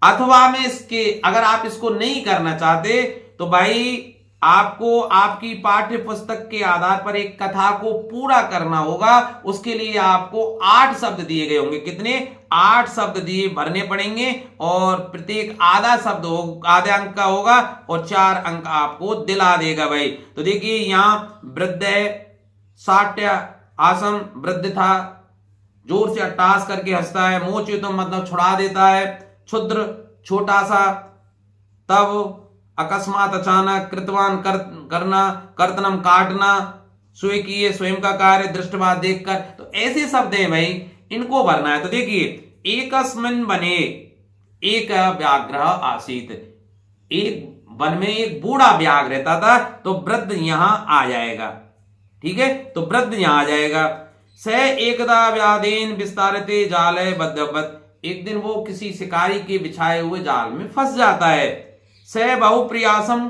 अथवा में इसके, अगर आप इसको नहीं करना चाहते तो भाई आपको आपकी पाठ्य पुस्तक के आधार पर एक कथा को पूरा करना होगा। उसके लिए आपको 8 शब्द दिए गए होंगे। कितने? 8 शब्द दिए भरने पड़ेंगे और प्रत्येक आधा शब्द आधे अंक का होगा और 4 अंक आपको दिला देगा भाई। तो देखिए यहाँ वृद्ध है, साट्य आसम, वृद्ध था, जोर से अट्टहास करके हंसता है। मोचयुतम मतलब छुड़ा देता है। क्षुद्र छोटा सा, तब अकस्मात अचानक, कृतवान करना, कर्तनम काटना, स्वकीय स्वयं का कार्य, दृष्टवा देखकर। तो ऐसे शब्द हैं भाई, इनको भरना है। तो देखिए एकस्मिन् वने एक व्याघ्र आसीत, एक वन में एक बूढ़ा व्याघ्र रहता था, तो वृद्ध यहां आ जाएगा, ठीक है। तो वृद्ध यहां आ जाएगा। स एकदा व्याधीन विस्तारते जाले बद्धवत, एक दिन वो किसी शिकारी के बिछाए हुए जाल में फंस जाता है। स बहु प्रयासम,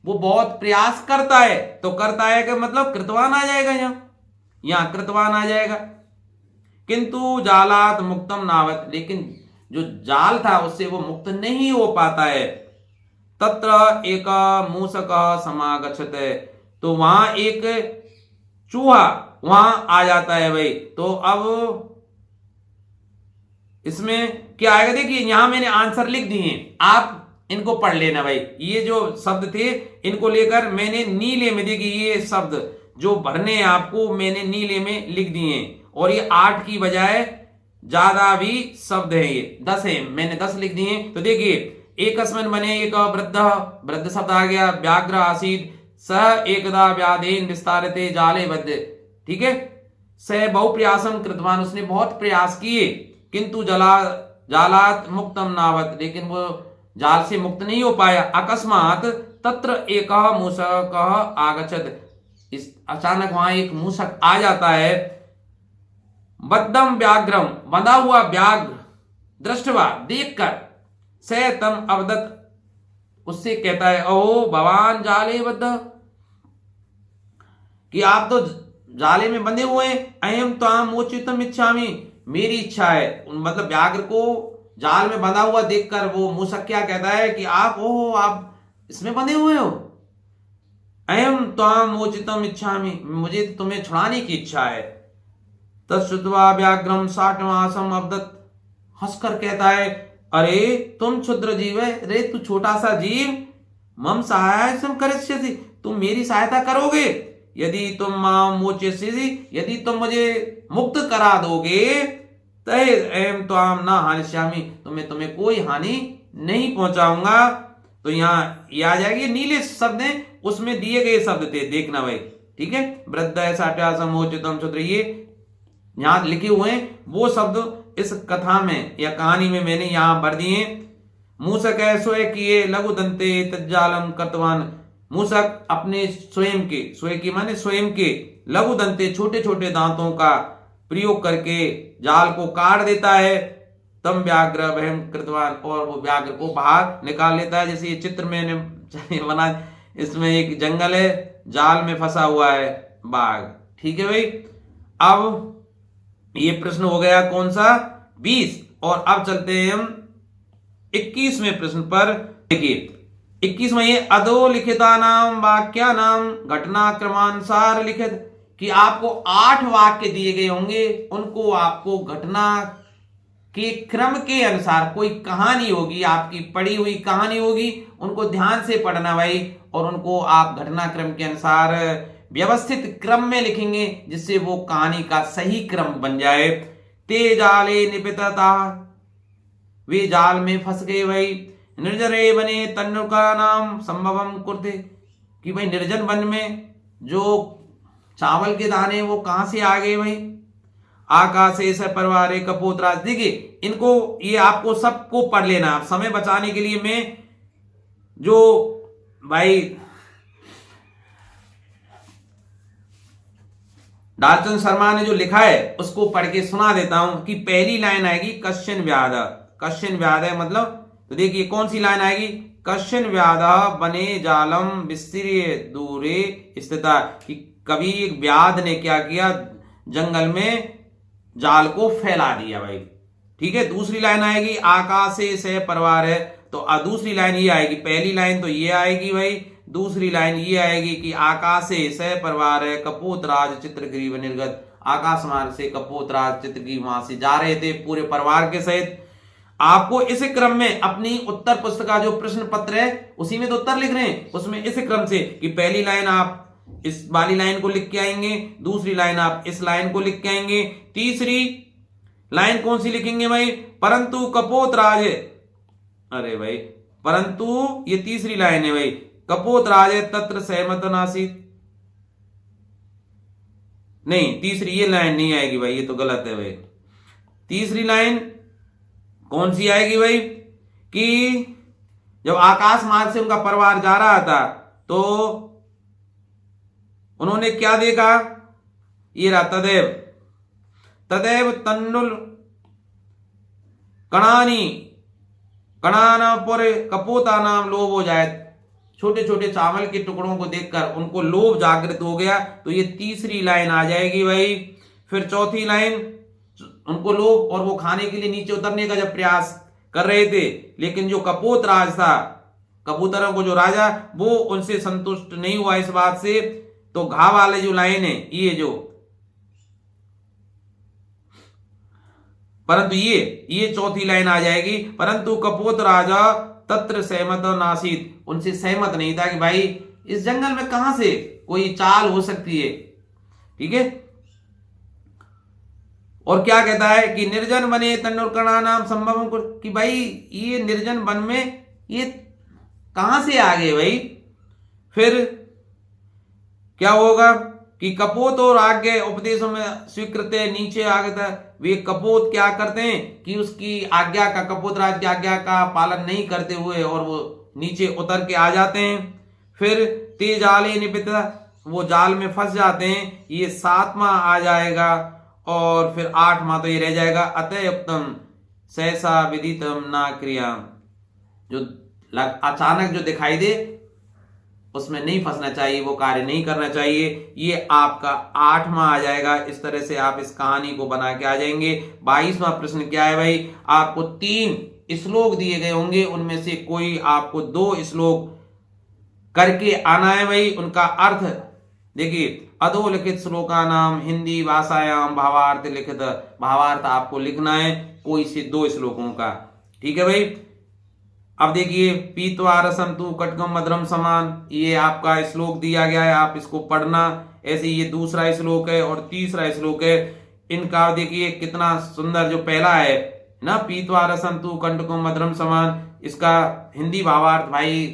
वो बहुत प्रयास करता है। तो करता है कि मतलब कृतवान आ जाएगा, यहां कृतवान आ जाएगा। किंतु जालात मुक्तम नावत, लेकिन जो जाल था उससे वो मुक्त नहीं हो पाता है। तत्र एक मूषक समागच्छत, तो वहां एक चूहा वहां आ जाता है भाई। तो अब इसमें क्या आएगा? देखिए यहां मैंने आंसर लिख दिए, आप इनको पढ़ लेना भाई। ये जो शब्द थे इनको लेकर मैंने नीले में, देखिए ये शब्द जो भरने हैं आपको मैंने नीले में लिख दिए, और ये 8 की बजाय ज्यादा भी शब्द है, ये 10 है, मैंने 10 लिख दिए। तो देखिए एकस्मिन् वने एक वृद्ध शब्द आ गया। व्याघ्र आसीत, स एकदा व्याधीन विस्तारते जाले बद्ध, ठीक है। स बहु प्रयासम कृतवान, उसने बहुत प्रयास किए। किंतु जालात मुक्तम नावत, लेकिन वो जाल से मुक्त नहीं हो पाया। अकस्मात तत्र एक मूषक आगच्छत, इस अचानक वहां एक मूषक आ जाता है। बद्धम व्याघ्रम, बंधा हुआ व्याघ्र, दृष्टवा देखकर, स तम अवदत, उससे कहता है अहो भवान जाले बद्ध, कि आप तो जाले में बंधे हुए हैं। अयम त्वाम मोचितम इच्छामि, मेरी इच्छा है, मतलब व्याघ्र को जाल में बंधा हुआ देखकर वो मूषक क्या कहता है कि आप इसमें बंधे हुए हो। अयम त्वाम मोचितम इच्छामि, मुझे तुम्हें छुड़ाने की इच्छा है। तत्श्रुत्वा व्याघ्रम साठमासम अवदत्, हंसकर कहता है अरे तुम क्षुद्र जीव है, अरे तू छोटा सा जीव, मम सहायम करिष्यसि, तुम मेरी सहायता करोगे। यदि तुम माम मोचयसि, यदि तुम मुझे मुक्त करा दोगे, तय त्वाम न हानिष्यामि, तुम्हें कोई हानि नहीं पहुंचाऊंगा। तो यहाँ ये आ जाएगी, नीले शब्द हैं उसमें दिए गए शब्द थे, देखना भाई, ठीक है। वृद्ध है साठ्यासम मोचितम क्षुद्र, ये यहां लिखे हुए हैं वो शब्द इस कथा में या कहानी में मैंने यहां भर दिए। मूषक है स्वयं किए लघु दंते तज्जालम कर्तवान, मूषक अपने स्वयं के माने स्वयं के लघु दंते छोटे छोटे दांतों का प्रयोग करके जाल को काट देता है। तम व्याघ्र वहम कृतवान, और वो व्याघ्र को बाहर निकाल लेता है। जैसे ये चित्र मैंने बना, इसमें एक जंगल है, जाल में फंसा हुआ है बाघ, ठीक है भाई। अब ये प्रश्न हो गया कौन सा? 20। और अब चलते हैं हम 21वें प्रश्न पर। देखिए 21वां ये अधोलिखिता नाम वाक्या नाम घटना क्रमानुसार लिखित, कि आपको 8 वाक्य दिए गए होंगे, उनको आपको घटना के क्रम के अनुसार, कोई कहानी होगी आपकी पढ़ी हुई कहानी होगी, उनको ध्यान से पढ़ना भाई, और उनको आप घटनाक्रम के अनुसार व्यवस्थित क्रम में लिखेंगे, जिससे वो कहानी का सही क्रम बन जाए। ते जाले निपितता, वे जाल में फंस गए भाई। निर्जने बने तन्नुका नाम संभवम कुर्ते, कि भाई निर्जन वन में जो चावल के दाने वो कहां से आ गए भाई। आकाशे से परवारे कपोतराज, देखिए इनको ये आपको सबको पढ़ लेना। समय बचाने के लिए मैं जो भाई डालचंद शर्मा ने जो लिखा है उसको पढ़ के सुना देता हूं कि पहली लाइन आएगी कश्चिन व्याध। कश्चिन व्याध है मतलब, तो देखिए कौन सी लाइन आएगी, कश्चिन व्याध बने जालम विस्तृय दूरे स्थिता, कि कभी एक व्याध ने क्या किया, जंगल में जाल को फैला दिया भाई। ठीक है, दूसरी लाइन आएगी आकाशे से परिवार है, तो दूसरी लाइन ये आएगी, पहली लाइन तो ये आएगी भाई, दूसरी लाइन ये आएगी कि आकाशे से परिवार है कपोतराज चित्रग्रीव निर्गत, आकाश मार्ग से कपोतराज चित्रग्रीव वहां से जा रहे थे पूरे परिवार के सहित। आपको इस क्रम में अपनी उत्तर पुस्तिका जो प्रश्न पत्र है उसी में तो उत्तर लिख रहे हैं, उसमें इस क्रम से कि पहली लाइन आप इस वाली लाइन को लिख के आएंगे, दूसरी लाइन आप इस लाइन को लिख के आएंगे, तीसरी लाइन कौन सी लिखेंगे भाई, परंतु कपोतराज, अरे भाई परंतु ये तीसरी लाइन है भाई, कपोतराज तत्र सहमत नासित, नहीं तीसरी ये लाइन नहीं आएगी भाई, ये तो गलत है भाई। तीसरी लाइन कौन सी आएगी भाई, कि जब आकाश मार्ग से उनका परिवार जा रहा था तो उन्होंने क्या देखा, ये रहा तदेव तदेव तन्नुल कणानी कणाना पर कपोता नाम लोभ हो जाए, छोटे छोटे चावल के टुकड़ों को देखकर उनको लोभ जागृत हो गया, तो ये तीसरी लाइन आ जाएगी भाई। फिर चौथी लाइन, उनको लोभ और वो खाने के लिए नीचे उतरने का जब प्रयास कर रहे थे, लेकिन जो कपोत राज था, कबूतरों को जो राजा, वो उनसे संतुष्ट नहीं हुआ इस बात से, तो घा वाले जो लाइन है ये जो, परंतु ये चौथी लाइन आ जाएगी, परंतु कपोत राजा तत्र सहमत नासित, उनसे सहमत नहीं था कि भाई इस जंगल में कहां से कोई चाल हो सकती है। ठीक है, और क्या कहता है कि निर्जन बने तन्नुकरणा नाम संभव, कि भाई ये निर्जन वन में ये कहां से आ गए भाई। फिर क्या होगा कि कपोत और आज्ञा उपदेशों में स्वीकृत नीचे आ गया, वे कपोत क्या करते हैं कि उसकी आज्ञा का, कपोत राज की आज्ञा का पालन नहीं करते हुए और वो नीचे उतर के आ जाते हैं। फिर ते जाले निपित, वो जाल में फंस जाते हैं, ये 7वां आ जाएगा। और फिर 8वां तो ये रह जाएगा अतयुक्तम सहसा विदितम ना क्रिया, जो अचानक जो दिखाई दे उसमें नहीं फंसना चाहिए, वो कार्य नहीं करना चाहिए, ये आपका 8वां आ जाएगा। इस तरह से आप इस कहानी को बना के आ जाएंगे। 22वां प्रश्न क्या है भाई, आपको 3 श्लोक दिए गए होंगे, उनमें से कोई आपको 2 श्लोक करके आना है भाई। उनका अर्थ देखिए, अधोलिखित श्लोका नाम हिंदी भाषायाम भावार्थ लिखित, भावार्थ आपको लिखना है कोई से 2 श्लोकों का। ठीक है भाई, अब देखिए पीतवा रसम तू कटकम मधुरम समान, ये आपका श्लोक दिया गया है, आप इसको पढ़ना। ऐसे ये दूसरा श्लोक है और तीसरा श्लोक है, इनका देखिए कितना सुंदर जो पहला है ना, पीतवा रसम तू कंटकम मधुरम समान, इसका हिंदी भावार्थ भाई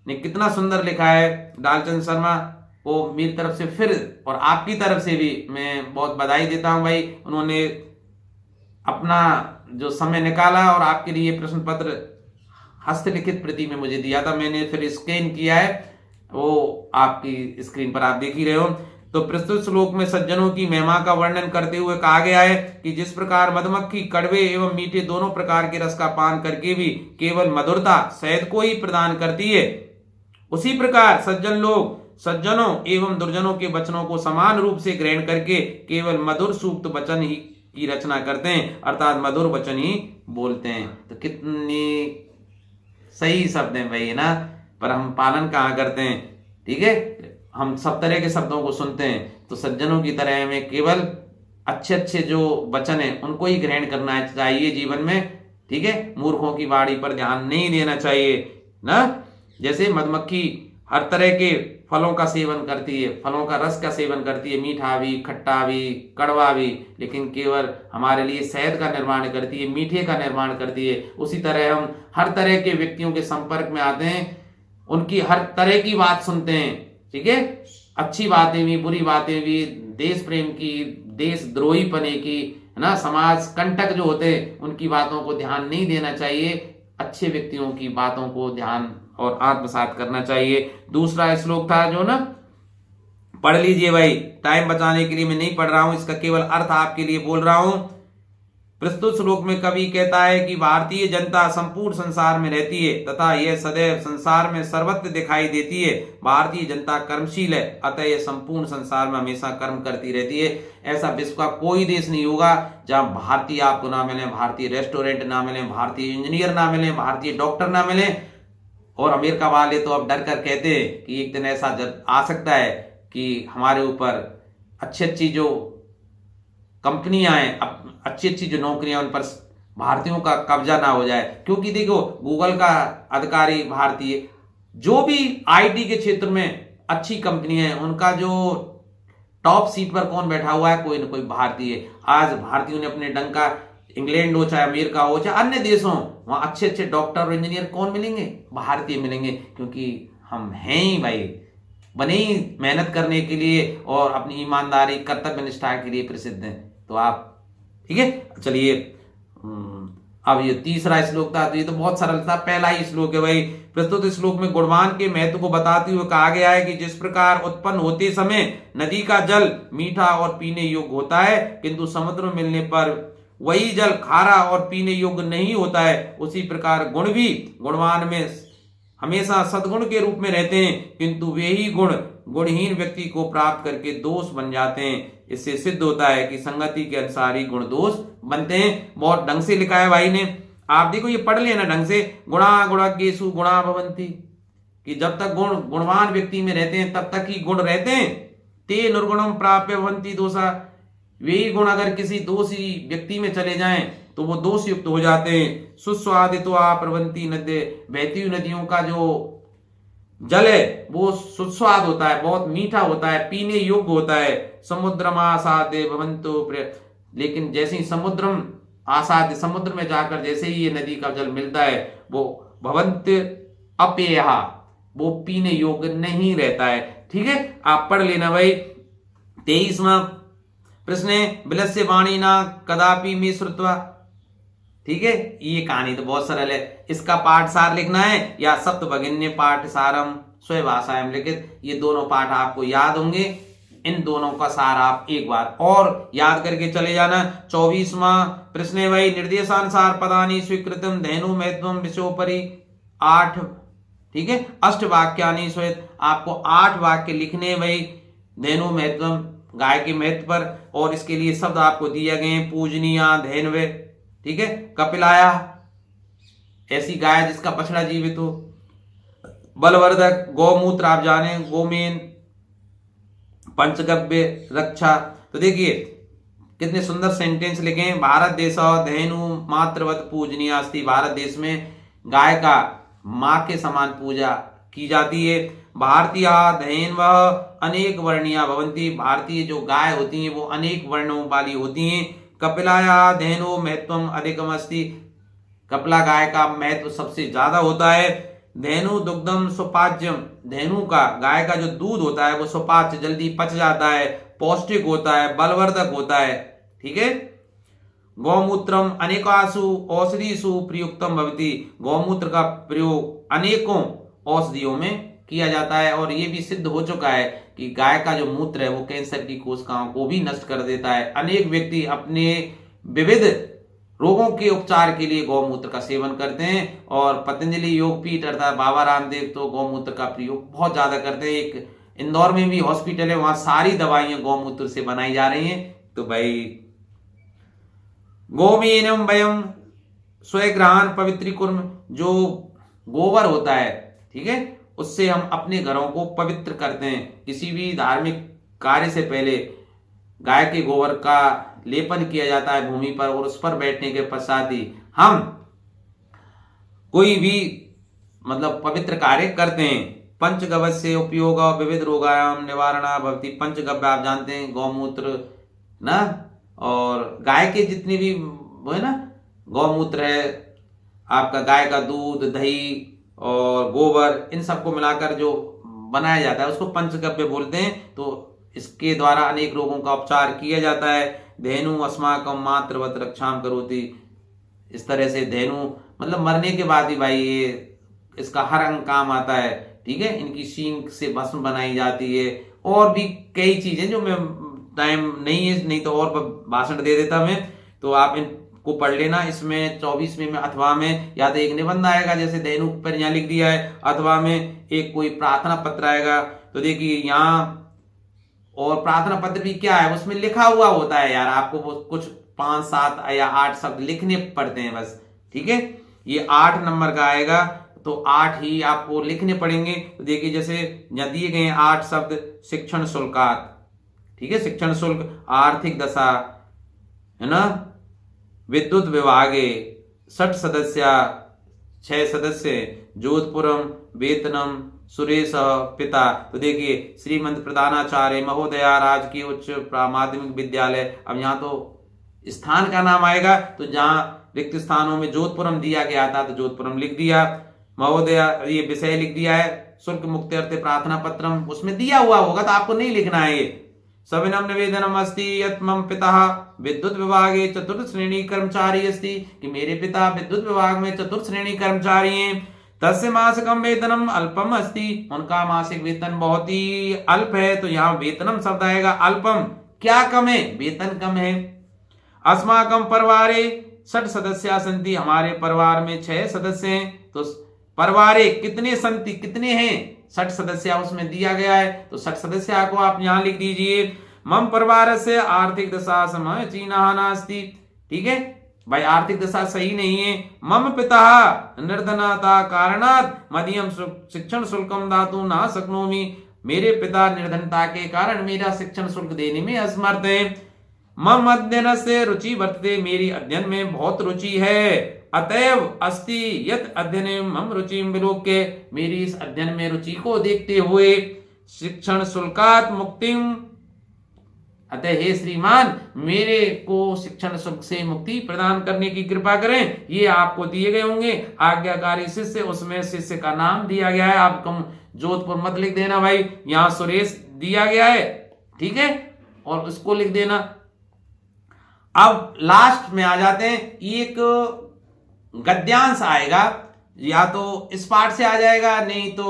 ने कितना सुंदर लिखा है डालचंद शर्मा को, मेरी तरफ से फिर और आपकी तरफ से भी मैं बहुत बधाई देता हूं भाई। उन्होंने अपना जो समय निकाला और आपके लिए प्रश्न पत्र हस्तलिखित प्रति में मुझे दिया था, मैंने फिर स्कैन किया है, वो आपकी स्क्रीन पर आप देख ही रहे हो। तो प्रस्तुत श्लोक में सज्जनों की महिमा का वर्णन करते हुए कहा गया है कि जिस प्रकार मधुमक्खी कड़वे एवं मीठे दोनों प्रकार के रस का पान करके भी केवल मधुरता शहद को ही प्रदान करती है, उसी प्रकार सज्जन लोग सज्जनों एवं दुर्जनों के वचनों को समान रूप से ग्रहण करके केवल मधुर सूक्त वचन ही की रचना करते हैं, अर्थात मधुर वचन ही बोलते हैं। तो कितनी सही शब्द है भाई, है ना, पर हम पालन कहाँ करते हैं। ठीक है, हम सब तरह के शब्दों को सुनते हैं, तो सज्जनों की तरह हमें केवल अच्छे अच्छे जो वचन है उनको ही ग्रहण करना चाहिए जीवन में। ठीक है, मूर्खों की वाणी पर ध्यान नहीं देना चाहिए ना। जैसे मधुमक्खी हर तरह के फलों का सेवन करती है, फलों का रस का सेवन करती है, मीठा भी, खट्टा भी, कड़वा भी, लेकिन केवल हमारे लिए शहद का निर्माण करती है, मीठे का निर्माण करती है। उसी तरह हम हर तरह के व्यक्तियों के संपर्क में आते हैं, उनकी हर तरह की बात सुनते हैं। ठीक है, अच्छी बातें भी, बुरी बातें भी, देश प्रेम की, देशद्रोही पने की, है ना, समाज कंटक जो होते हैं उनकी बातों को ध्यान नहीं देना चाहिए, अच्छे व्यक्तियों की बातों को ध्यान और आत्मसात करना चाहिए। दूसरा श्लोक था जो ना, पढ़ लीजिए भाई, टाइम बचाने के लिए मैं नहीं पढ़ रहा हूं, इसका केवल अर्थ आपके लिए बोल रहा हूं। प्रस्तुत श्लोक में कवि कहता है कि भारतीय जनता संपूर्ण संसार में रहती है तथा यह सदैव संसार में सर्वत्र दिखाई देती है। भारतीय जनता कर्मशील है, अतः यह संपूर्ण संसार में हमेशा कर्म करती रहती है। ऐसा विश्व का कोई देश नहीं होगा जहां भारतीय आपको ना मिले, भारतीय रेस्टोरेंट ना मिले, भारतीय इंजीनियर ना मिले, भारतीय डॉक्टर ना मिले। और अमेरिका वाले तो अब डर कर कहते हैं कि एक दिन ऐसा आ सकता है कि हमारे ऊपर अच्छी अच्छी जो कंपनियां हैं, अच्छी अच्छी जो नौकरियां, उन पर भारतीयों का कब्जा ना हो जाए। क्योंकि देखो, गूगल का अधिकारी भारतीय, जो भी आईटी के क्षेत्र में अच्छी कंपनी है, उनका जो टॉप सीट पर कौन बैठा हुआ है, कोई ना कोई भारतीय। आज भारतीयों ने अपने डंका, इंग्लैंड हो चाहे अमेरिका हो चाहे अन्य देशों, वहां अच्छे अच्छे डॉक्टर और इंजीनियर कौन मिलेंगे, भारतीय मिलेंगे। क्योंकि हम हैं ही भाई, बने ही मेहनत करने के लिए और अपनी ईमानदारी कर्तव्य निष्ठा के लिए प्रसिद्ध हैं। तो आप ठीक है, चलिए अब ये तीसरा श्लोक था, तो ये तो बहुत सरल था, पहला ही श्लोक है भाई। प्रस्तुत श्लोक में गुणवान के महत्व को बताते हुए कहा गया है कि जिस प्रकार उत्पन्न होते समय नदी का जल मीठा और पीने योग्य होता है, किंतु समुद्र में मिलने पर वही जल खारा और पीने योग्य नहीं होता है, उसी प्रकार गुण भी गुणवान में हमेशा सद्गुण के रूप में रहते हैं, किंतु वे ही गुण गुणहीन व्यक्ति को प्राप्त करके दोष बन जाते हैं। इससे सिद्ध होता है कि संगति के अनुसार ही गुण दोष बनते हैं। बहुत ढंग से लिखा है भाई ने, आप देखो, ये पढ़ लेना ढंग से। गुणा गुणज्ञेषु गुणा भवन्ति, कि जब तक गुण गुणवान व्यक्ति में रहते हैं तब तक ही गुण रहते हैं। ते निर्गुणम प्राप्य भवन्ति दोषा, वे गुण अगर किसी दोषी व्यक्ति में चले जाएं तो वो दोष युक्त हो जाते हैं। सुस्वादितो प्रवंती नद्य, बहती हुई नदियों का जो जल है वो सुस्वाद होता है, बहुत मीठा होता है, पीने योग्य होता है। समुद्रम आसाद्य भवंतो, लेकिन जैसे ही समुद्रम आसाद्य, समुद्र में जाकर जैसे ही ये नदी का जल मिलता है, वो भवंत अपेयहा, वो पीने योग्य नहीं रहता है। ठीक है, आप पढ़ लेना भाई। 23वां प्रश्न है, विलस्य वाणी ना कदापि में श्रुत्वा। ठीक है, ये कहानी तो बहुत सरल है, इसका पाठ सार लिखना है या सप्त भगिन्य पाठ सारम स्वभाषायाम लिखित, ये दोनों पाठ आपको याद होंगे। इन दोनों का सार आप एक बार और याद करके चले जाना। 24वां प्रश्न है भाई, निर्देशानुसार पदानी स्वीकृतम धैनु महत्वम विषयोपरि 8, ठीक है, अष्ट वाक्यानि स्वेत, आपको 8 वाक्य लिखने भाई धैनु महत्वम, गाय के महत्व पर, और इसके लिए शब्द आपको दिए गए हैं, पूजनीया धैनवे, ठीक है, कपिलाया, ऐसी गाय जिसका बछड़ा जीवित हो, बलवर्धक, गौमूत्र आप जाने, गोमेन, पंचगव्य रक्षा। तो देखिए कितने सुंदर सेंटेंस लिखे हैं। भारत देश धैनु मातृवत पूजनीय अस्ति, भारत देश में गाय का मां के समान पूजा की जाती है। भारतीय धैन वह अनेक वर्णीय भवंती, भारतीय जो गाय होती हैं वो अनेक वर्णों वाली होती हैं। कपिलाया धैनो महत्वम अधिकम अस्ति, कपिला गाय का महत्व सबसे ज्यादा होता है। धैनु दुग्धम सुपाच्यम, धैनु का गाय का जो दूध होता है वो सुपाच्य, जल्दी पच जाता है, पौष्टिक होता है, बलवर्धक होता है। ठीक है, गौमूत्रम अनेकासु औषधिषु प्रयुक्तम भवति, गौमूत्र का प्रयोग अनेकों औषधियों में किया जाता है, और ये भी सिद्ध हो चुका है कि गाय का जो मूत्र है वो कैंसर की कोशिकाओं को भी नष्ट कर देता है। अनेक व्यक्ति अपने विविध रोगों के उपचार के लिए गौमूत्र का सेवन करते हैं, और पतंजलि योगपीठ अर्थात बाबा रामदेव तो गौमूत्र का प्रयोग बहुत ज्यादा करते हैं। एक इंदौर में भी हॉस्पिटल है, वहां सारी दवाइयां गौमूत्र से बनाई जा रही हैं। तो भाई गोमेनम वयम स्वग्रहान पवित्री कुर्म, जो गोबर होता है, ठीक है, उससे हम अपने घरों को पवित्र करते हैं। किसी भी धार्मिक कार्य से पहले गाय के गोबर का लेपन किया जाता है भूमि पर, और उस पर बैठने के पश्चात ही हम कोई भी मतलब पवित्र कार्य करते हैं। पंचगव्य से उपयोग विविध रोगायाम निवारणा भवति, पंचगव्य आप जानते हैं, गौमूत्र ना, और गाय के जितने भी वो है ना, गौमूत्र है आपका, गाय का दूध, दही और गोबर, इन सबको मिलाकर जो बनाया जाता है उसको पंचगव्य बोलते हैं। तो इसके द्वारा अनेक रोगों का उपचार किया जाता है। धेनु अस्माकम मातृवत रक्षाम करोति, इस तरह से धेनु मतलब मरने के बाद ही भाई ये इसका हर अंग काम आता है। ठीक है, इनकी सींग से भस्म बनाई जाती है, और भी कई चीजें जो मैं टाइम नहीं है, नहीं तो और भाषण दे देता मैं, तो आप इनको पढ़ लेना। इसमें 24वें में अथवा में या तो एक निबंध आएगा, जैसे दैनुक पर यहाँ लिख दिया है, अथवा में एक कोई प्रार्थना पत्र आएगा। तो देखिए यहाँ, और प्रार्थना पत्र भी क्या है, उसमें लिखा हुआ होता है यार, आपको वो कुछ 5, 7 या 8 शब्द लिखने पड़ते हैं बस। ठीक है, ये 8 नंबर का आएगा, तो 8 ही आपको लिखने पड़ेंगे। तो देखिए जैसे यहाँ दिए गए 8 शब्द, शिक्षण शुल्कात, ठीक है, शिक्षण शुल्क, आर्थिक दशा, है ना, विद्युत विभागे 60 सदस्य, 6 सदस्य, जोधपुरम वेतनम सुरेश पिता। तो देखिए श्रीमंत प्रधानाचार्य महोदया राजकीय उच्च माध्यमिक विद्यालय। अब यहाँ तो स्थान का नाम आएगा, तो जहां रिक्त स्थानों में जोधपुरम दिया गया था तो जोधपुरम लिख दिया, महोदया ये विषय लिख दिया है, शुल्क मुक्त अर्थ प्रार्थना पत्रम उसमें दिया हुआ होगा तो आपको नहीं लिखना है। ये सविनम निवेदनम अस्ति यत् मम पिता विद्युत विभागे चतुर्थ श्रेणी कर्मचारी अस्ति, कि मेरे पिता विद्युत विभाग में चतुर्थ श्रेणी कर्मचारी हैं। तस्य मासिकम वेतनम अल्पम अस्ति, उनका मासिक वेतन बहुत ही अल्प है। तो यहाँ वेतनम शब्द आएगा, अल्पम क्या कम है, वेतन कम है। अस्माकम परिवारे 60 सदस्य संति, हमारे परिवार में 6 सदस्य हैं। तो परिवारे कितने संति, कितने हैं, 60 सदस्य उसमें दिया गया है, तो 60 सदस्य को आप यहां लिख दीजिए। मम परिवार से आर्थिक दशा समीचीना नास्ति, ठीक है भाई, आर्थिक दशा सही नहीं है। मम पिता निर्धनता कारणात मध्यम शिक्षण शुल्कम दातुं न शक्नोमि, मेरे पिता निर्धनता के कारण मेरा शिक्षण शुल्क देने में असमर्थ है। मम अध्ययन से रुचि वर्तते, मेरी अध्ययन में बहुत रुचि है। अतएव अस्ति यत् अध्ययने मम रुचि विलोक्य, मेरी इस अध्ययन में रुचि को देखते हुए शिक्षण शुल्कात मुक्तिम, अतः हे श्रीमान मेरे को शिक्षण शुल्क से मुक्ति प्रदान करने की कृपा करें। ये आपको दिए गए होंगे आज्ञाकारी शिष्य, उसमें शिष्य का नाम दिया गया है, आपको जोधपुर मत लिख देना भाई, यहाँ सुरेश दिया गया है, ठीक है, और उसको लिख देना। अब लास्ट में आ जाते हैं, एक गद्यांश आएगा, या तो इस पाठ से आ जाएगा, नहीं तो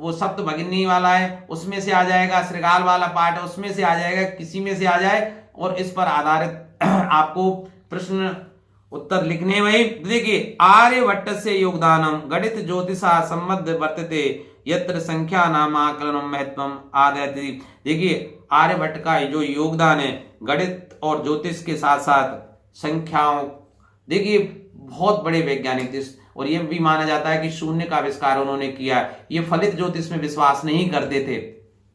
वो सप्त भगिनी वाला है उसमें से आ जाएगा, श्रृगाल वाला पाठ है उसमें से आ जाएगा, किसी में से आ जाए, और इस पर आधारित आपको प्रश्न उत्तर लिखने में। देखिए आर्यभट्ट से योगदानम गणित ज्योतिषा संबद्ध वर्तते यत्र संख्या नाम आकलनम महत्वम आदयति। देखिए आर्यभट्ट का जो योगदान है गणित और ज्योतिष के साथ साथ संख्याओं, देखिए बहुत बड़े वैज्ञानिक थे, और यह भी माना जाता है कि शून्य का आविष्कार उन्होंने किया। ये फलित ज्योतिष में विश्वास नहीं करते थे,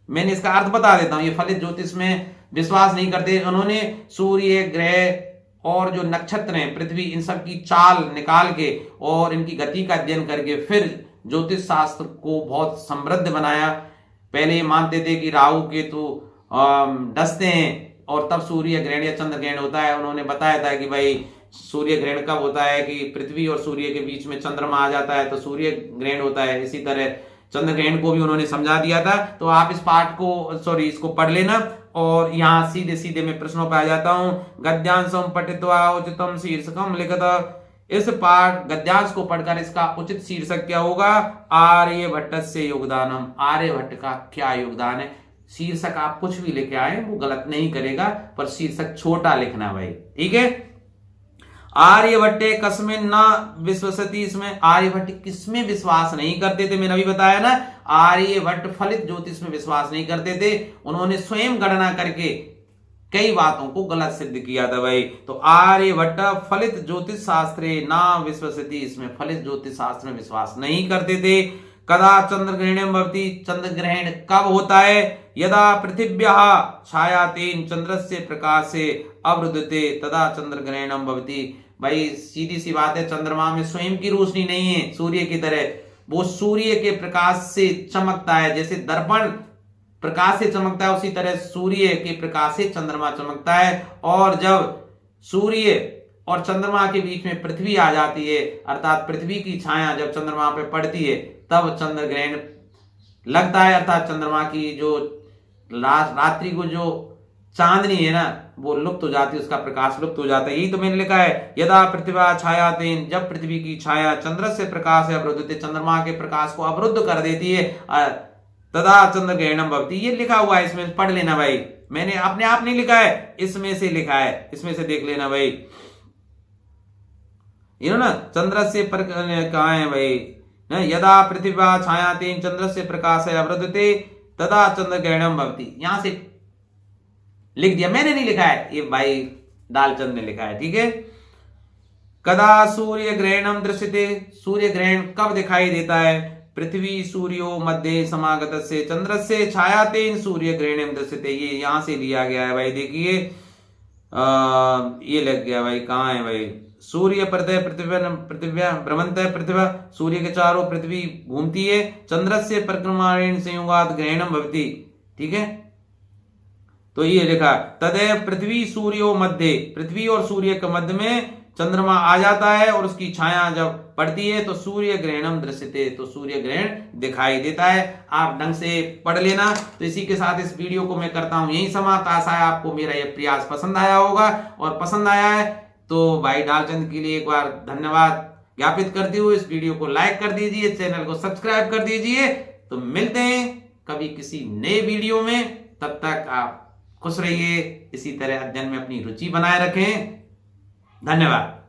मैंने इसका अर्थ बता देता हूं, ये फलित ज्योतिष में विश्वास नहीं करते। उन्होंने सूर्य ग्रह और जो नक्षत्र हैं पृथ्वी, इन सब की चाल निकाल के और इनकी गति का अध्ययन करके फिर ज्योतिष शास्त्र को बहुत समृद्ध बनाया। पहले ये मानते थे कि राहु केतु डसते हैं और तब सूर्य ग्रहण या चंद्र ग्रहण होता है। उन्होंने बताया था कि भाई सूर्य ग्रहण कब होता है कि पृथ्वी और सूर्य के बीच में चंद्रमा आ जाता है तो सूर्य ग्रहण होता है। इसी तरह चंद्र ग्रहण को भी उन्होंने समझा दिया था। तो आप इस पाठ को इसको पढ़ लेना, और यहाँ सीधे सीधे मैं प्रश्नों पर आ जाता हूँ। गद्यांशम पठित्वा उचितम शीर्षकम लिखत, इस पाठ गद्यांश को पढ़कर इसका उचित शीर्षक क्या होगा, आर्यभट्ट से योगदानम, आर्यभट्ट का क्या योगदान है। शीर्षक आप कुछ भी लेके आए वो गलत नहीं करेगा, पर शीर्षक छोटा लिखना भाई, ठीक है। आर्यभट्टे कस्मिन न विश्वसति, इसमें आर्यभट्ट किसमें विश्वास नहीं करते थे, मैंने अभी बताया ना, आर्यभट्ट फलित ज्योतिष में विश्वास नहीं करते थे। उन्होंने स्वयं गणना करके कई बातों को गलत सिद्ध किया था भाई। तो आर्यभट्ट फलित ज्योतिष शास्त्रे ना विश्वसति, इसमें फलित ज्योतिष शास्त्र में विश्वास नहीं करते थे। कदा चंद्र ग्रहणम भवति, चंद्र ग्रहण कब होता है, यदा पृथिव्याः छायातेन चंद्रस्य प्रकाशे अवरुद्धते तदा चंद्र ग्रहणम भवति। भाई सीधी सी बात है, चंद्रमा में स्वयं की रोशनी नहीं है सूर्य की तरह, वो सूर्य के प्रकाश से चमकता है। जैसे दर्पण प्रकाश से चमकता है उसी तरह सूर्य के प्रकाश से चंद्रमा चमकता है। और जब सूर्य और चंद्रमा के बीच में पृथ्वी आ जाती है, अर्थात पृथ्वी की छाया जब चंद्रमा पे पड़ती है तब चंद्र ग्रहण लगता है, अर्थात चंद्रमा की जो रात्रि को जो चांदनी है ना वो लुप्त हो जाती है, उसका प्रकाश लुप्त हो जाता है। यही तो मैंने लिखा है, यदा पृथ्वी छायातेन, जब पृथ्वी की छाया चंद्र से प्रकाश है अवरुद्धते, चंद्रमा के प्रकाश को अवरुद्ध कर देती है, तदा चंद्र ग्रहणम भवति। ये लिखा हुआ है, इसमें पढ़ लेना भाई, मैंने अपने आप नहीं लिखा है, इसमें से लिखा है, इसमें से देख लेना भाई। ये ना चंद्र से कहा है भाई, यदा पृथ्वी छायातेन चंद्र से प्रकाश है अवरुद्धते तदा चंद्र ग्रहणम भवति। यहां से लिख दिया, मैंने नहीं लिखा है, ये भाई डालचंद ने लिखा है, ठीक है। कदा सूर्य ग्रहणम दृश्यते, सूर्य ग्रहण कब दिखाई देता है, पृथ्वी सूर्यो मध्य समागत से चंद्र से छायातेन सूर्य ग्रहणम दृश्यते। ये यहां से लिया गया है भाई, देखिए ये लग गया भाई, कहां है भाई, सूर्य पृथ्वी भ्रमणतः पृथ्वी, सूर्य के चारों पृथ्वी घूमती है, चंद्र से परिक्रमाण संयोगात ग्रहणम भवति, ठीक है। तो ये लिखा तदेव पृथ्वी सूर्यो मध्य, पृथ्वी और सूर्य के मध्य में चंद्रमा आ जाता है और उसकी छाया जब पड़ती है तो सूर्य ग्रहणम दृश्यते, तो सूर्य ग्रहण दिखाई देता है। आप ढंग से पढ़ लेना। तो इसी के साथ इस वीडियो को मैं करता हूं यही समाप्त। आशा है आपको मेरा ये प्रयास पसंद आया होगा, और पसंद आया है तो भाई डालचंद के लिए एक बार धन्यवाद ज्ञापित करते हुए इस वीडियो को लाइक कर दीजिए, चैनल को सब्सक्राइब कर दीजिए। तो मिलते हैं कभी किसी नए वीडियो में, तब तक आप खुश रहिए, इसी तरह अध्ययन में अपनी रुचि बनाए रखें। धन्यवाद।